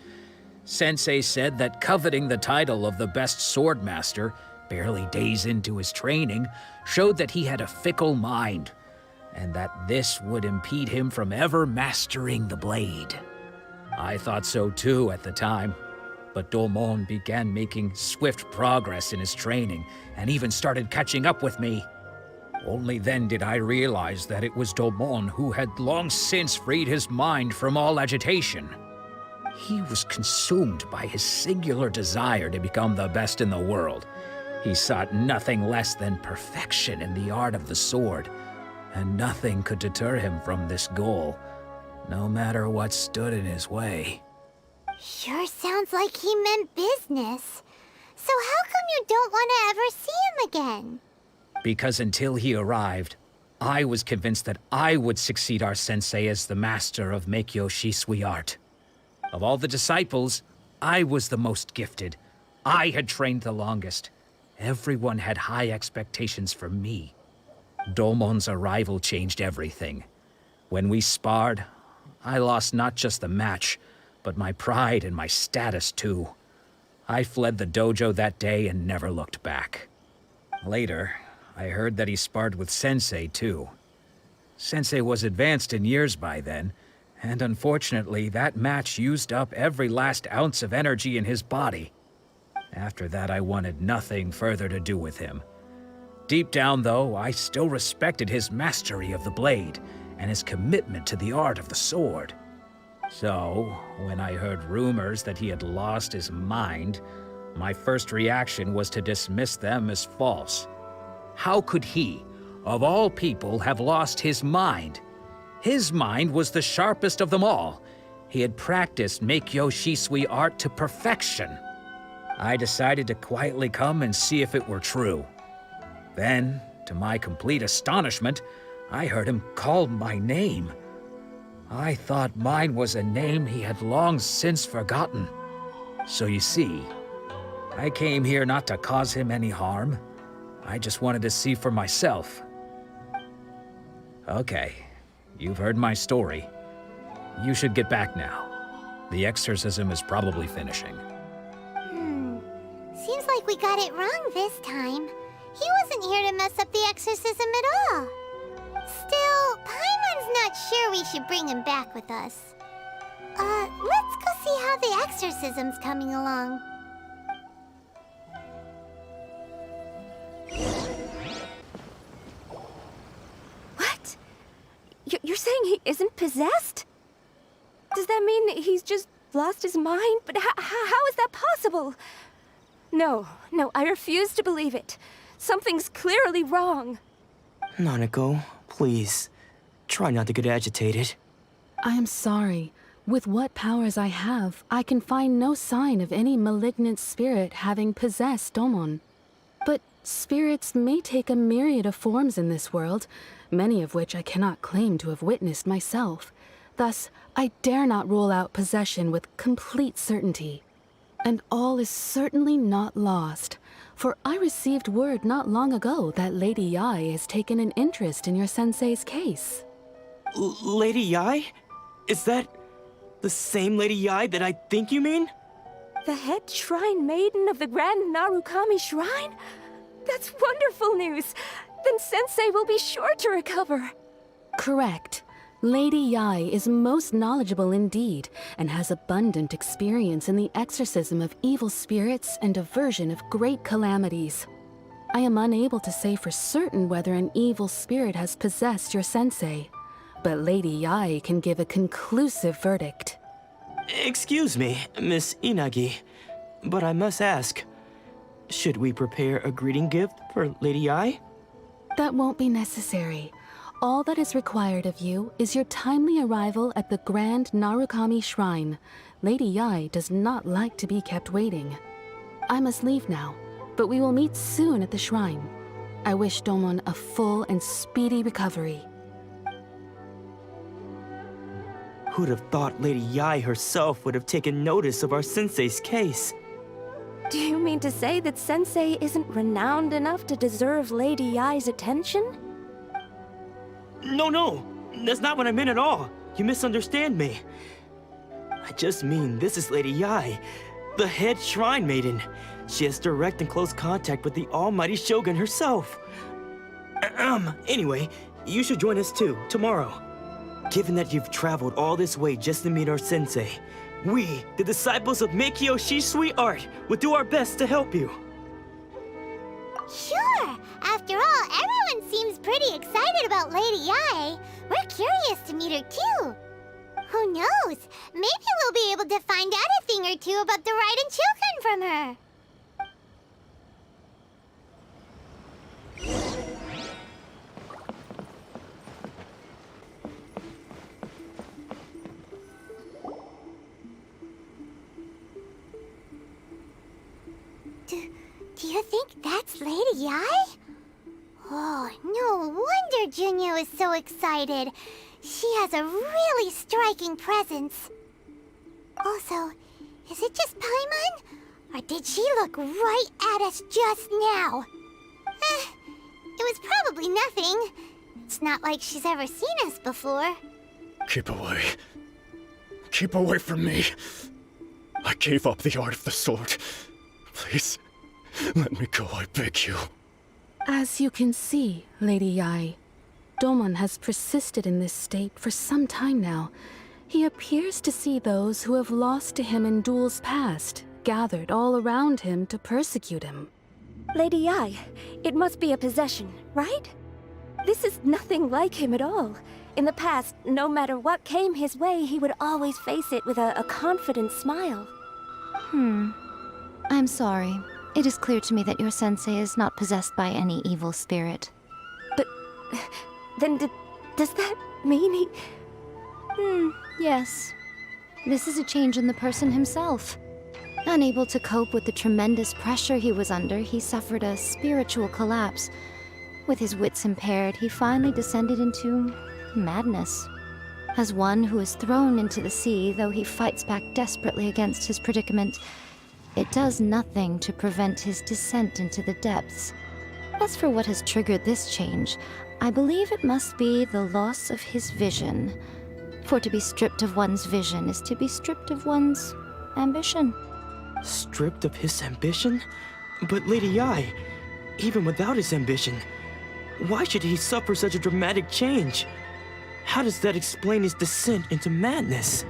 Sensei said that coveting the title of the best swordmaster, barely days into his training, showed that he had a fickle mind, and that this would impede him from ever mastering the blade. I thought so too at the time, but Domon began making swift progress in his training, and even started catching up with me. Only then did I realize that it was Domon who had long since freed his mind from all agitation. He was consumed by his singular desire to become the best in the world. He sought nothing less than perfection in the art of the sword, and nothing could deter him from this goal, no matter what stood in his way. Sure sounds like he meant business. So how come you don't want to ever see him again? Because until he arrived, I was convinced that I would succeed our sensei as the master of Make-Yoshi Sui art. Of all the disciples, I was the most gifted. I had trained the longest. Everyone had high expectations from me. Domon's arrival changed everything. When we sparred, I lost not just the match, but my pride and my status too. I fled the dojo that day and never looked back. Later, I heard that he sparred with Sensei too. Sensei was advanced in years by then, and unfortunately that match used up every last ounce of energy in his body. After that, I wanted nothing further to do with him. Deep down, though, I still respected his mastery of the blade and his commitment to the art of the sword. So, when I heard rumors that he had lost his mind, my first reaction was to dismiss them as false. How could he, of all people, have lost his mind? His mind was the sharpest of them all. He had practiced Make-Yoshi Sui art to perfection. I decided to quietly come and see if it were true. Then, to my complete astonishment, I heard him call my name. I thought mine was a name he had long since forgotten. So you see, I came here not to cause him any harm. I just wanted to see for myself. Okay, you've heard my story. You should get back now. The exorcism is probably finishing. Seems like we got it wrong this time. He wasn't here to mess up the exorcism at all. Still, Paimon's not sure we should bring him back with us. Let's go see how the exorcism's coming along. What? You're saying he isn't possessed? Does that mean he's just lost his mind? But how is that possible? No, I refuse to believe it. Something's clearly wrong. Nanako, please. Try not to get agitated. I am sorry. With what powers I have, I can find no sign of any malignant spirit having possessed Domon. But spirits may take a myriad of forms in this world, many of which I cannot claim to have witnessed myself. Thus, I dare not rule out possession with complete certainty. And all is certainly not lost, for I received word not long ago that Lady Yai has taken an interest in your sensei's case. Lady Yai? Is that the same Lady Yai that I think you mean? The head shrine maiden of the Grand Narukami Shrine? That's wonderful news! Then Sensei will be sure to recover. Correct. Lady Yai is most knowledgeable indeed, and has abundant experience in the exorcism of evil spirits and aversion of great calamities. I am unable to say for certain whether an evil spirit has possessed your sensei, but Lady Yai can give a conclusive verdict. Excuse me, Miss Inagi, but I must ask, should we prepare a greeting gift for Lady Yai? That won't be necessary. All that is required of you is your timely arrival at the Grand Narukami Shrine. Lady Yai does not like to be kept waiting. I must leave now, but we will meet soon at the shrine. I wish Domon a full and speedy recovery. Who'd have thought Lady Yai herself would have taken notice of our sensei's case? Do you mean to say that Sensei isn't renowned enough to deserve Lady Yai's attention? No, that's not what I meant at all. You misunderstand me. I just mean this is Lady Yai, the head shrine maiden. She has direct and close contact with the almighty Shogun herself. Anyway, you should join us too, tomorrow. Given that you've traveled all this way just to meet our sensei, we, the disciples of Meikyo Shisui Art, will do our best to help you. Sure! After all, everyone seems pretty excited about Lady Yai. We're curious to meet her too. Who knows? Maybe we'll be able to find out a thing or two about the Raiden children from her. Do you think that's Lady Yai? Oh, no wonder Junyo is so excited. She has a really striking presence. Also, is it just Paimon? Or did she look right at us just now? It was probably nothing. It's not like she's ever seen us before. Keep away. Keep away from me. I gave up the art of the sword. Please, let me go, I beg you. As you can see, Lady Yai, Domon has persisted in this state for some time now. He appears to see those who have lost to him in duels past, gathered all around him to persecute him. Lady Yai, it must be a possession, right? This is nothing like him at all. In the past, no matter what came his way, he would always face it with a confident smile. I'm sorry. It is clear to me that your sensei is not possessed by any evil spirit. But then does that mean he... Yes. This is a change in the person himself. Unable to cope with the tremendous pressure he was under, he suffered a spiritual collapse. With his wits impaired, he finally descended into madness. As one who is thrown into the sea, though he fights back desperately against his predicament, it does nothing to prevent his descent into the depths. As for what has triggered this change, I believe it must be the loss of his vision. For to be stripped of one's vision is to be stripped of one's ambition. Stripped of his ambition? But Lady Yai, even without his ambition, why should he suffer such a dramatic change? How does that explain his descent into madness?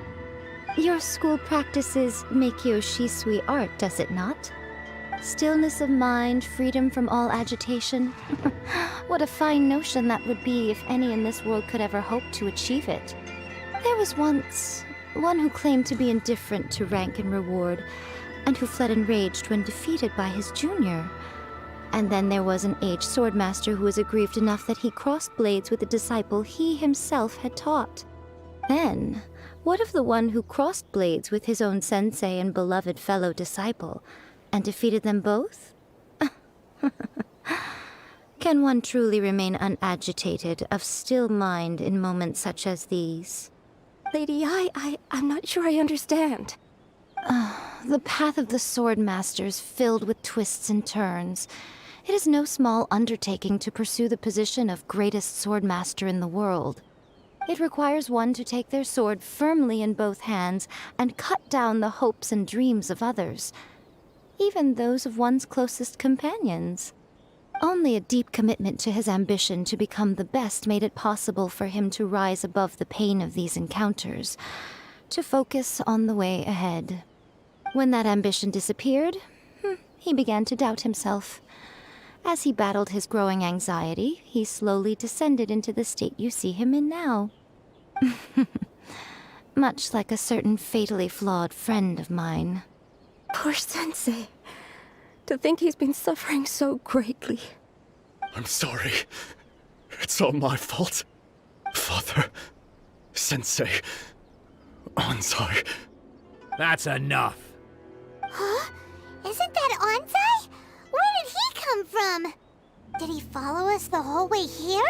Your school practices Meikyo Shisui art, does it not? Stillness of mind, freedom from all agitation. What a fine notion that would be if any in this world could ever hope to achieve it. There was once one who claimed to be indifferent to rank and reward, and who fled enraged when defeated by his junior. And then there was an aged swordmaster who was aggrieved enough that he crossed blades with a disciple he himself had taught. Then, what of the one who crossed blades with his own sensei and beloved fellow disciple, and defeated them both? Can one truly remain unagitated, of still mind in moments such as these? Lady I'm not sure I understand. The path of the Swordmaster is filled with twists and turns. It is no small undertaking to pursue the position of greatest Swordmaster in the world. It requires one to take their sword firmly in both hands and cut down the hopes and dreams of others, even those of one's closest companions. Only a deep commitment to his ambition to become the best made it possible for him to rise above the pain of these encounters, to focus on the way ahead. When that ambition disappeared, he began to doubt himself. As he battled his growing anxiety, he slowly descended into the state you see him in now. Much like a certain fatally flawed friend of mine. Poor Sensei. To think he's been suffering so greatly. I'm sorry. It's all my fault. Father, Sensei, Anzai. That's enough. Huh? Isn't that Anzai? Where did he come from? Did he follow us the whole way here?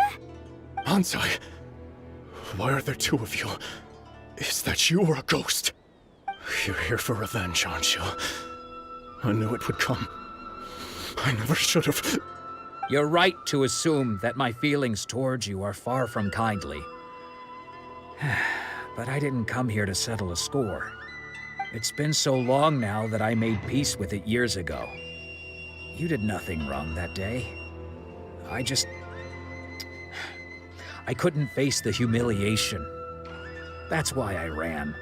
Anzai, why are there two of you? Is that you or a ghost? You're here for revenge, aren't you? I knew it would come. I never should have. You're right to assume that my feelings towards you are far from kindly. But I didn't come here to settle a score. It's been so long now that I made peace with it years ago. You did nothing wrong that day. I couldn't face the humiliation. That's why I ran.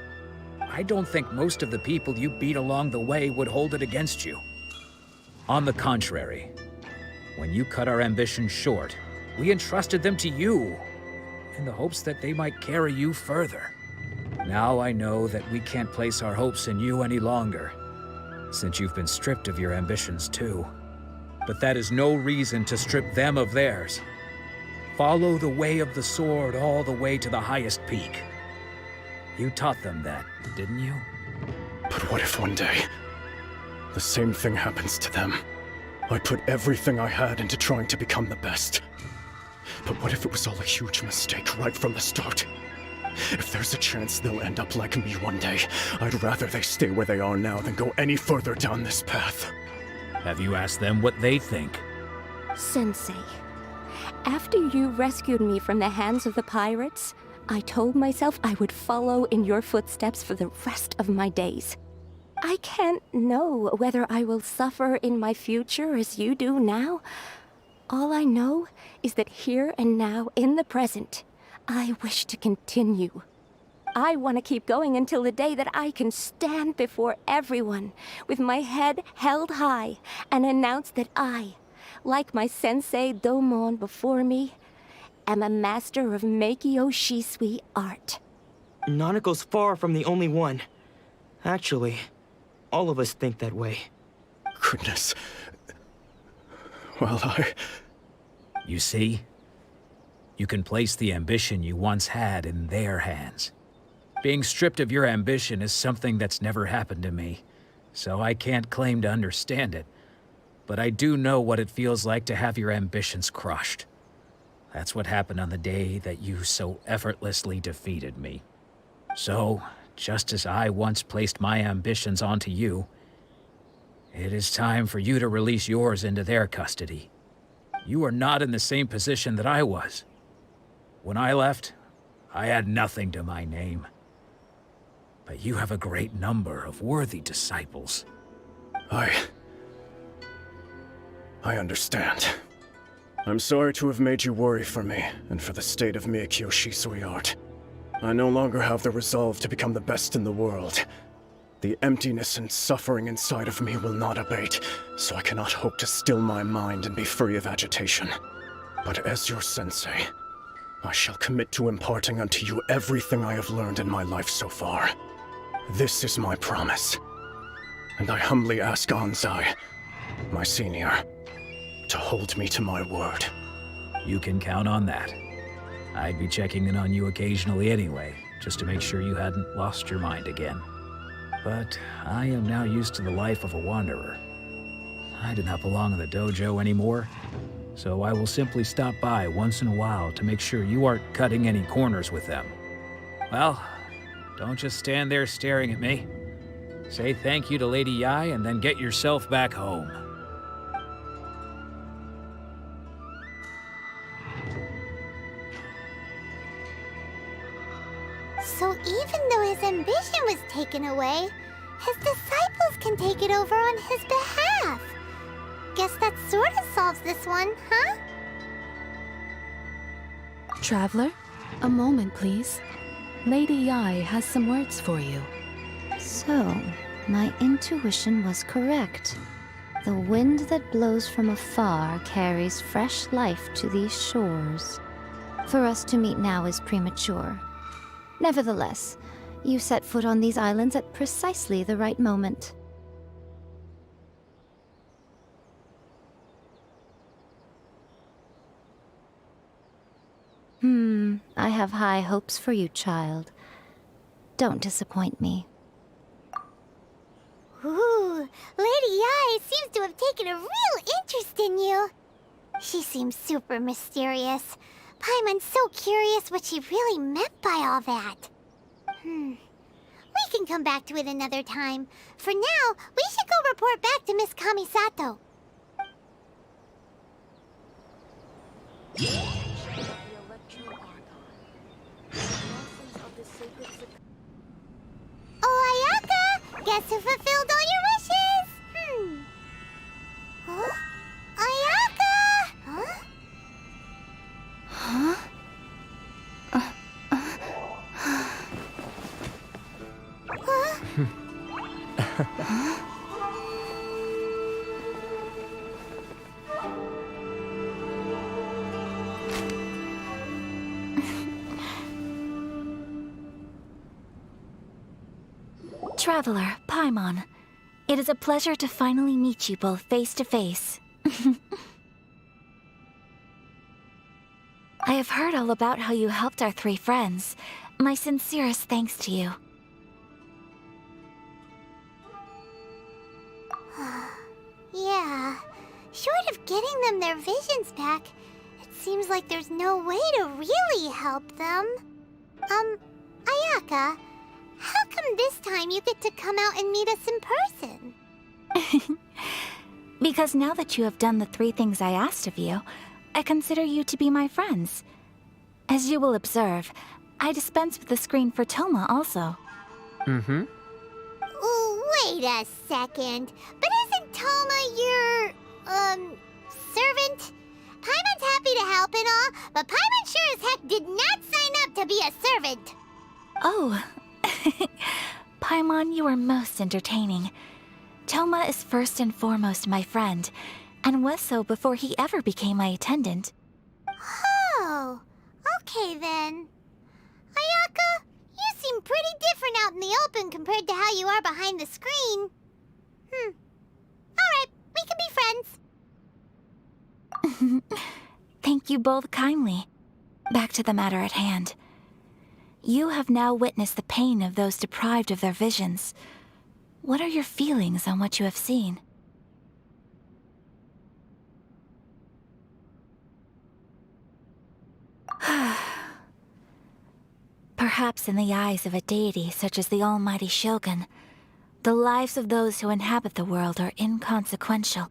I don't think most of the people you beat along the way would hold it against you. On the contrary, when you cut our ambitions short, we entrusted them to you, in the hopes that they might carry you further. Now I know that we can't place our hopes in you any longer, since you've been stripped of your ambitions too. But that is no reason to strip them of theirs. Follow the way of the sword all the way to the highest peak. You taught them that, didn't you? But what if one day, the same thing happens to them? I put everything I had into trying to become the best. But what if it was all a huge mistake right from the start? If there's a chance they'll end up like me one day, I'd rather they stay where they are now than go any further down this path. Have you asked them what they think? Sensei, after you rescued me from the hands of the pirates, I told myself I would follow in your footsteps for the rest of my days. I can't know whether I will suffer in my future as you do now. All I know is that here and now, in the present, I wish to continue. I want to keep going until the day that I can stand before everyone with my head held high and announce that I, like my sensei Domon before me, am a master of Meikyo Shisui art. Nanako's far from the only one. Actually, all of us think that way. Goodness. Well, You see? You can place the ambition you once had in their hands. Being stripped of your ambition is something that's never happened to me, so I can't claim to understand it. But I do know what it feels like to have your ambitions crushed. That's what happened on the day that you so effortlessly defeated me. So, just as I once placed my ambitions onto you, it is time for you to release yours into their custody. You are not in the same position that I was. When I left, I had nothing to my name. But you have a great number of worthy disciples. I understand. I'm sorry to have made you worry for me, and for the state of Meikyo Shisui art. I no longer have the resolve to become the best in the world. The emptiness and suffering inside of me will not abate, so I cannot hope to still my mind and be free of agitation. But as your sensei, I shall commit to imparting unto you everything I have learned in my life so far. This is my promise. And I humbly ask Anzai, my senior, to hold me to my word. You can count on that. I'd be checking in on you occasionally anyway, just to make sure you hadn't lost your mind again. But I am now used to the life of a wanderer. I do not belong in the dojo anymore, so I will simply stop by once in a while to make sure you aren't cutting any corners with them. Well, Don't just stand there staring at me. Say thank you to Lady Yai and then get yourself back home. So even though his ambition was taken away, his disciples can take it over on his behalf. Guess that sort of solves this one, huh? Traveler, a moment, please. Lady Yai has some words for you. So, my intuition was correct. The wind that blows from afar carries fresh life to these shores. For us to meet now is premature. Nevertheless, you set foot on these islands at precisely the right moment. I have high hopes for you, child. Don't disappoint me. Ooh, Lady Yai seems to have taken a real interest in you. She seems super mysterious. Paimon's so curious what she really meant by all that. We can come back to it another time. For now, we should go report back to Miss Kamisato. Oh, Ayaka! Guess who fulfilled all your wishes? Huh? Ayaka! Huh? Huh? Traveler, Paimon, it is a pleasure to finally meet you both face to face. I have heard all about how you helped our three friends. My sincerest thanks to you. Yeah, short of getting them their visions back, it seems like there's no way to really help them. Ayaka, how come this time you get to come out and meet us in person? Because now that you have done the three things I asked of you, I consider you to be my friends. As you will observe, I dispense with the screen for Toma also. Ooh, wait a second. But isn't Toma your, servant? Paimon's happy to help and all, but Paimon sure as heck did not sign up to be a servant. Oh. Paimon, you are most entertaining. Toma is first and foremost my friend, and was so before he ever became my attendant. Oh, okay then. Ayaka, you seem pretty different out in the open compared to how you are behind the screen. Alright, we can be friends. Thank you both kindly. Back to the matter at hand. You have now witnessed the pain of those deprived of their visions. What are your feelings on what you have seen? Perhaps in the eyes of a deity such as the almighty Shogun, the lives of those who inhabit the world are inconsequential.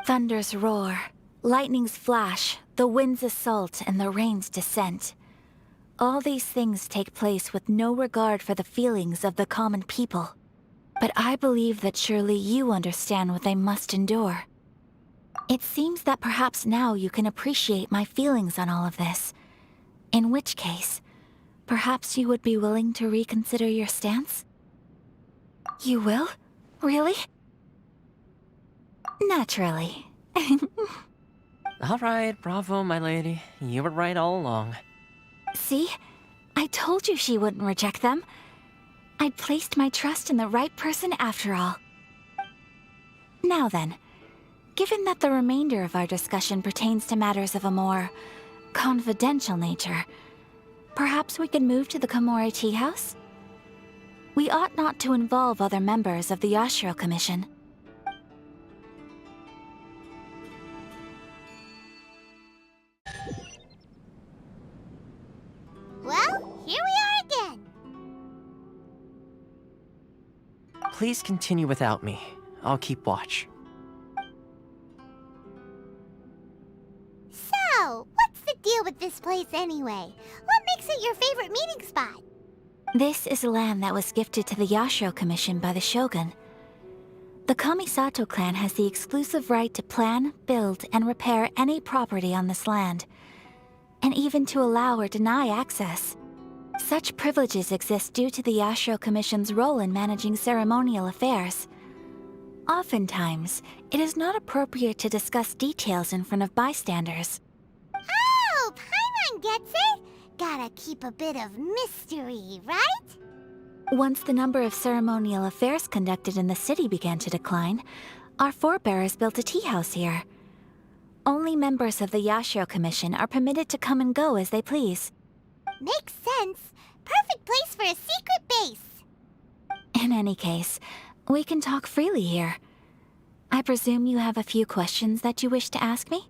Thunders roar, lightnings flash, the winds assault, and the rains descent. All these things take place with no regard for the feelings of the common people. But I believe that surely you understand what they must endure. It seems that perhaps now you can appreciate my feelings on all of this. In which case, perhaps you would be willing to reconsider your stance? You will? Really? Naturally. Alright, bravo, my lady. You were right all along. See? I told you she wouldn't reject them. I'd placed my trust in the right person after all. Now then, given that the remainder of our discussion pertains to matters of a more confidential nature, perhaps we could move to the Komori Tea House? We ought not to involve other members of the Yashiro Commission. Well, here we are again. Please continue without me. I'll keep watch. So, what's the deal with this place anyway? What makes it your favorite meeting spot? This is land that was gifted to the Yashiro Commission by the Shogun. The Kamisato clan has the exclusive right to plan, build, and repair any property on this land, and even to allow or deny access. Such privileges exist due to the Yashiro Commission's role in managing ceremonial affairs. Oftentimes, it is not appropriate to discuss details in front of bystanders. Oh, Paimon gets it! Gotta keep a bit of mystery, right? Once the number of ceremonial affairs conducted in the city began to decline, our forebears built a tea house here. Only members of the Yashiro Commission are permitted to come and go as they please. Makes sense. Perfect place for a secret base. In any case, we can talk freely here. I presume you have a few questions that you wish to ask me?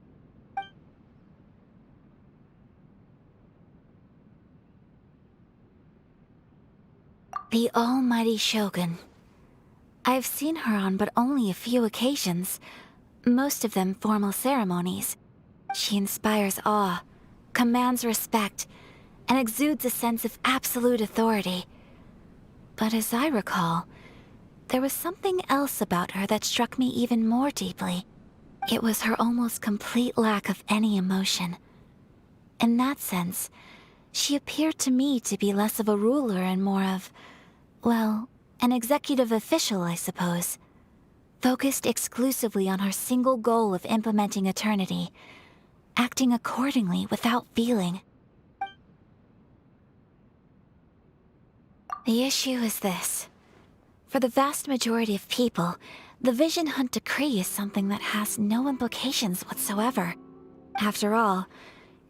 The almighty Shogun. I've seen her on but only a few occasions, most of them formal ceremonies. She inspires awe, commands respect, and exudes a sense of absolute authority. But as I recall, there was something else about her that struck me even more deeply. It was her almost complete lack of any emotion. In that sense, she appeared to me to be less of a ruler and more of, well, an executive official, I suppose. Focused exclusively on her single goal of implementing eternity, acting accordingly without feeling. The issue is this. For the vast majority of people, the Vision Hunt Decree is something that has no implications whatsoever. After all,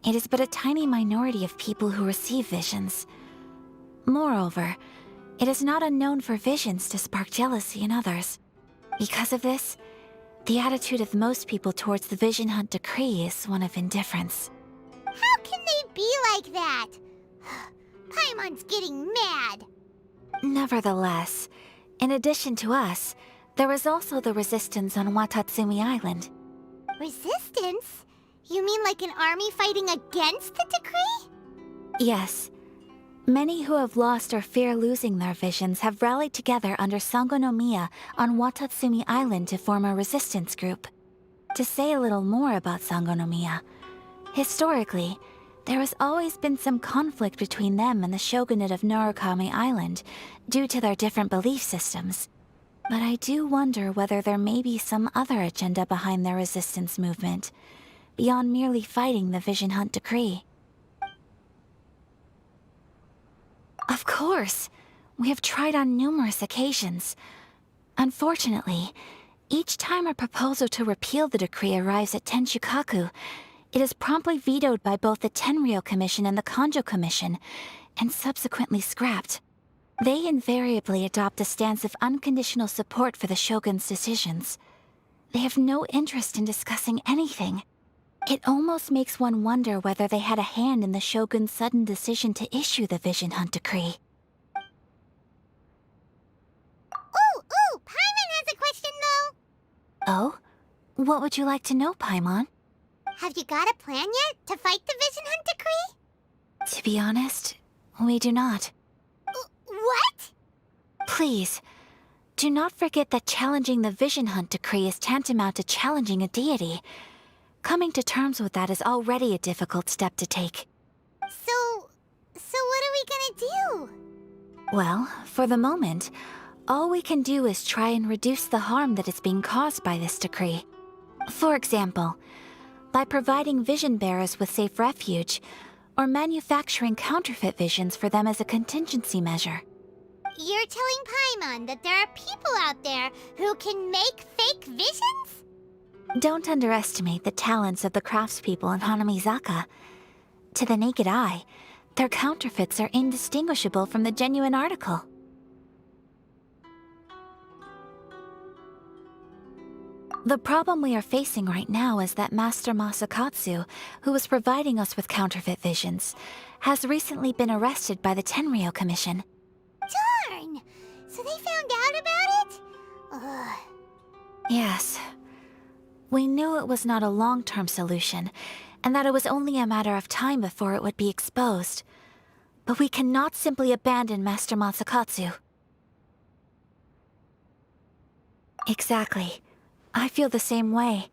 it is but a tiny minority of people who receive visions. Moreover, it is not unknown for visions to spark jealousy in others. Because of this, the attitude of most people towards the Vision Hunt Decree is one of indifference. How can they be like that? Paimon's getting mad. Nevertheless, in addition to us, there is also the resistance on Watatsumi Island. Resistance? You mean like an army fighting against the decree? Yes. Many who have lost or fear losing their visions have rallied together under Sangonomiya on Watatsumi Island to form a resistance group. To say a little more about Sangonomiya, historically, there has always been some conflict between them and the shogunate of Narukami Island due to their different belief systems. But I do wonder whether there may be some other agenda behind their resistance movement, beyond merely fighting the Vision Hunt Decree. Of course! We have tried on numerous occasions. Unfortunately, each time a proposal to repeal the decree arrives at Tenshukaku, it is promptly vetoed by both the Tenryou Commission and the Kanjo Commission, and subsequently scrapped. They invariably adopt a stance of unconditional support for the Shogun's decisions. They have no interest in discussing anything. It almost makes one wonder whether they had a hand in the Shogun's sudden decision to issue the Vision Hunt Decree. Ooh, Paimon has a question though. Oh? What would you like to know, Paimon? Have you got a plan yet to fight the Vision Hunt Decree? To be honest, we do not. What? Please, do not forget that challenging the Vision Hunt Decree is tantamount to challenging a deity. Coming to terms with that is already a difficult step to take. So what are we gonna do? Well, for the moment, all we can do is try and reduce the harm that is being caused by this decree. For example, by providing vision bearers with safe refuge, or manufacturing counterfeit visions for them as a contingency measure. You're telling Paimon that there are people out there who can make fake visions? Don't underestimate the talents of the craftspeople in Hanamizaka. To the naked eye, their counterfeits are indistinguishable from the genuine article. The problem we are facing right now is that Master Masakatsu, who was providing us with counterfeit visions, has recently been arrested by the Tenryou Commission. Darn! So they found out about it? Yes. We knew it was not a long-term solution, and that it was only a matter of time before it would be exposed. But we cannot simply abandon Master Masakatsu. Exactly. I feel the same way.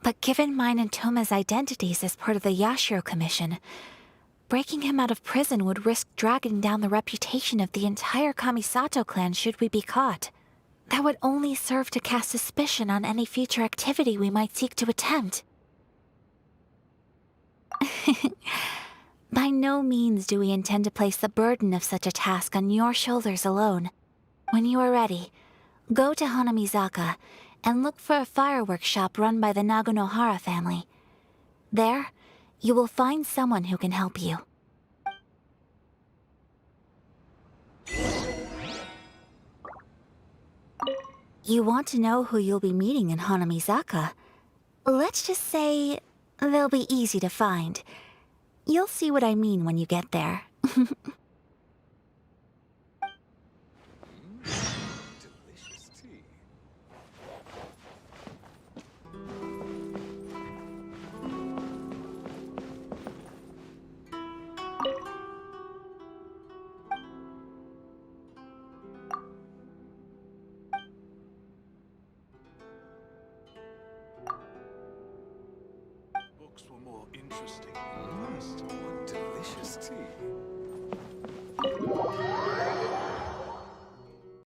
But given mine and Toma's identities as part of the Yashiro Commission, breaking him out of prison would risk dragging down the reputation of the entire Kamisato clan should we be caught. That would only serve to cast suspicion on any future activity we might seek to attempt. By no means do we intend to place the burden of such a task on your shoulders alone. When you are ready, go to Hanamizaka and look for a fireworks shop run by the Naganohara family. There, you will find someone who can help you. You want to know who you'll be meeting in Hanamizaka? Let's just say they'll be easy to find. You'll see what I mean when you get there. Delicious tea. Books were more interesting than the rest. What delicious tea.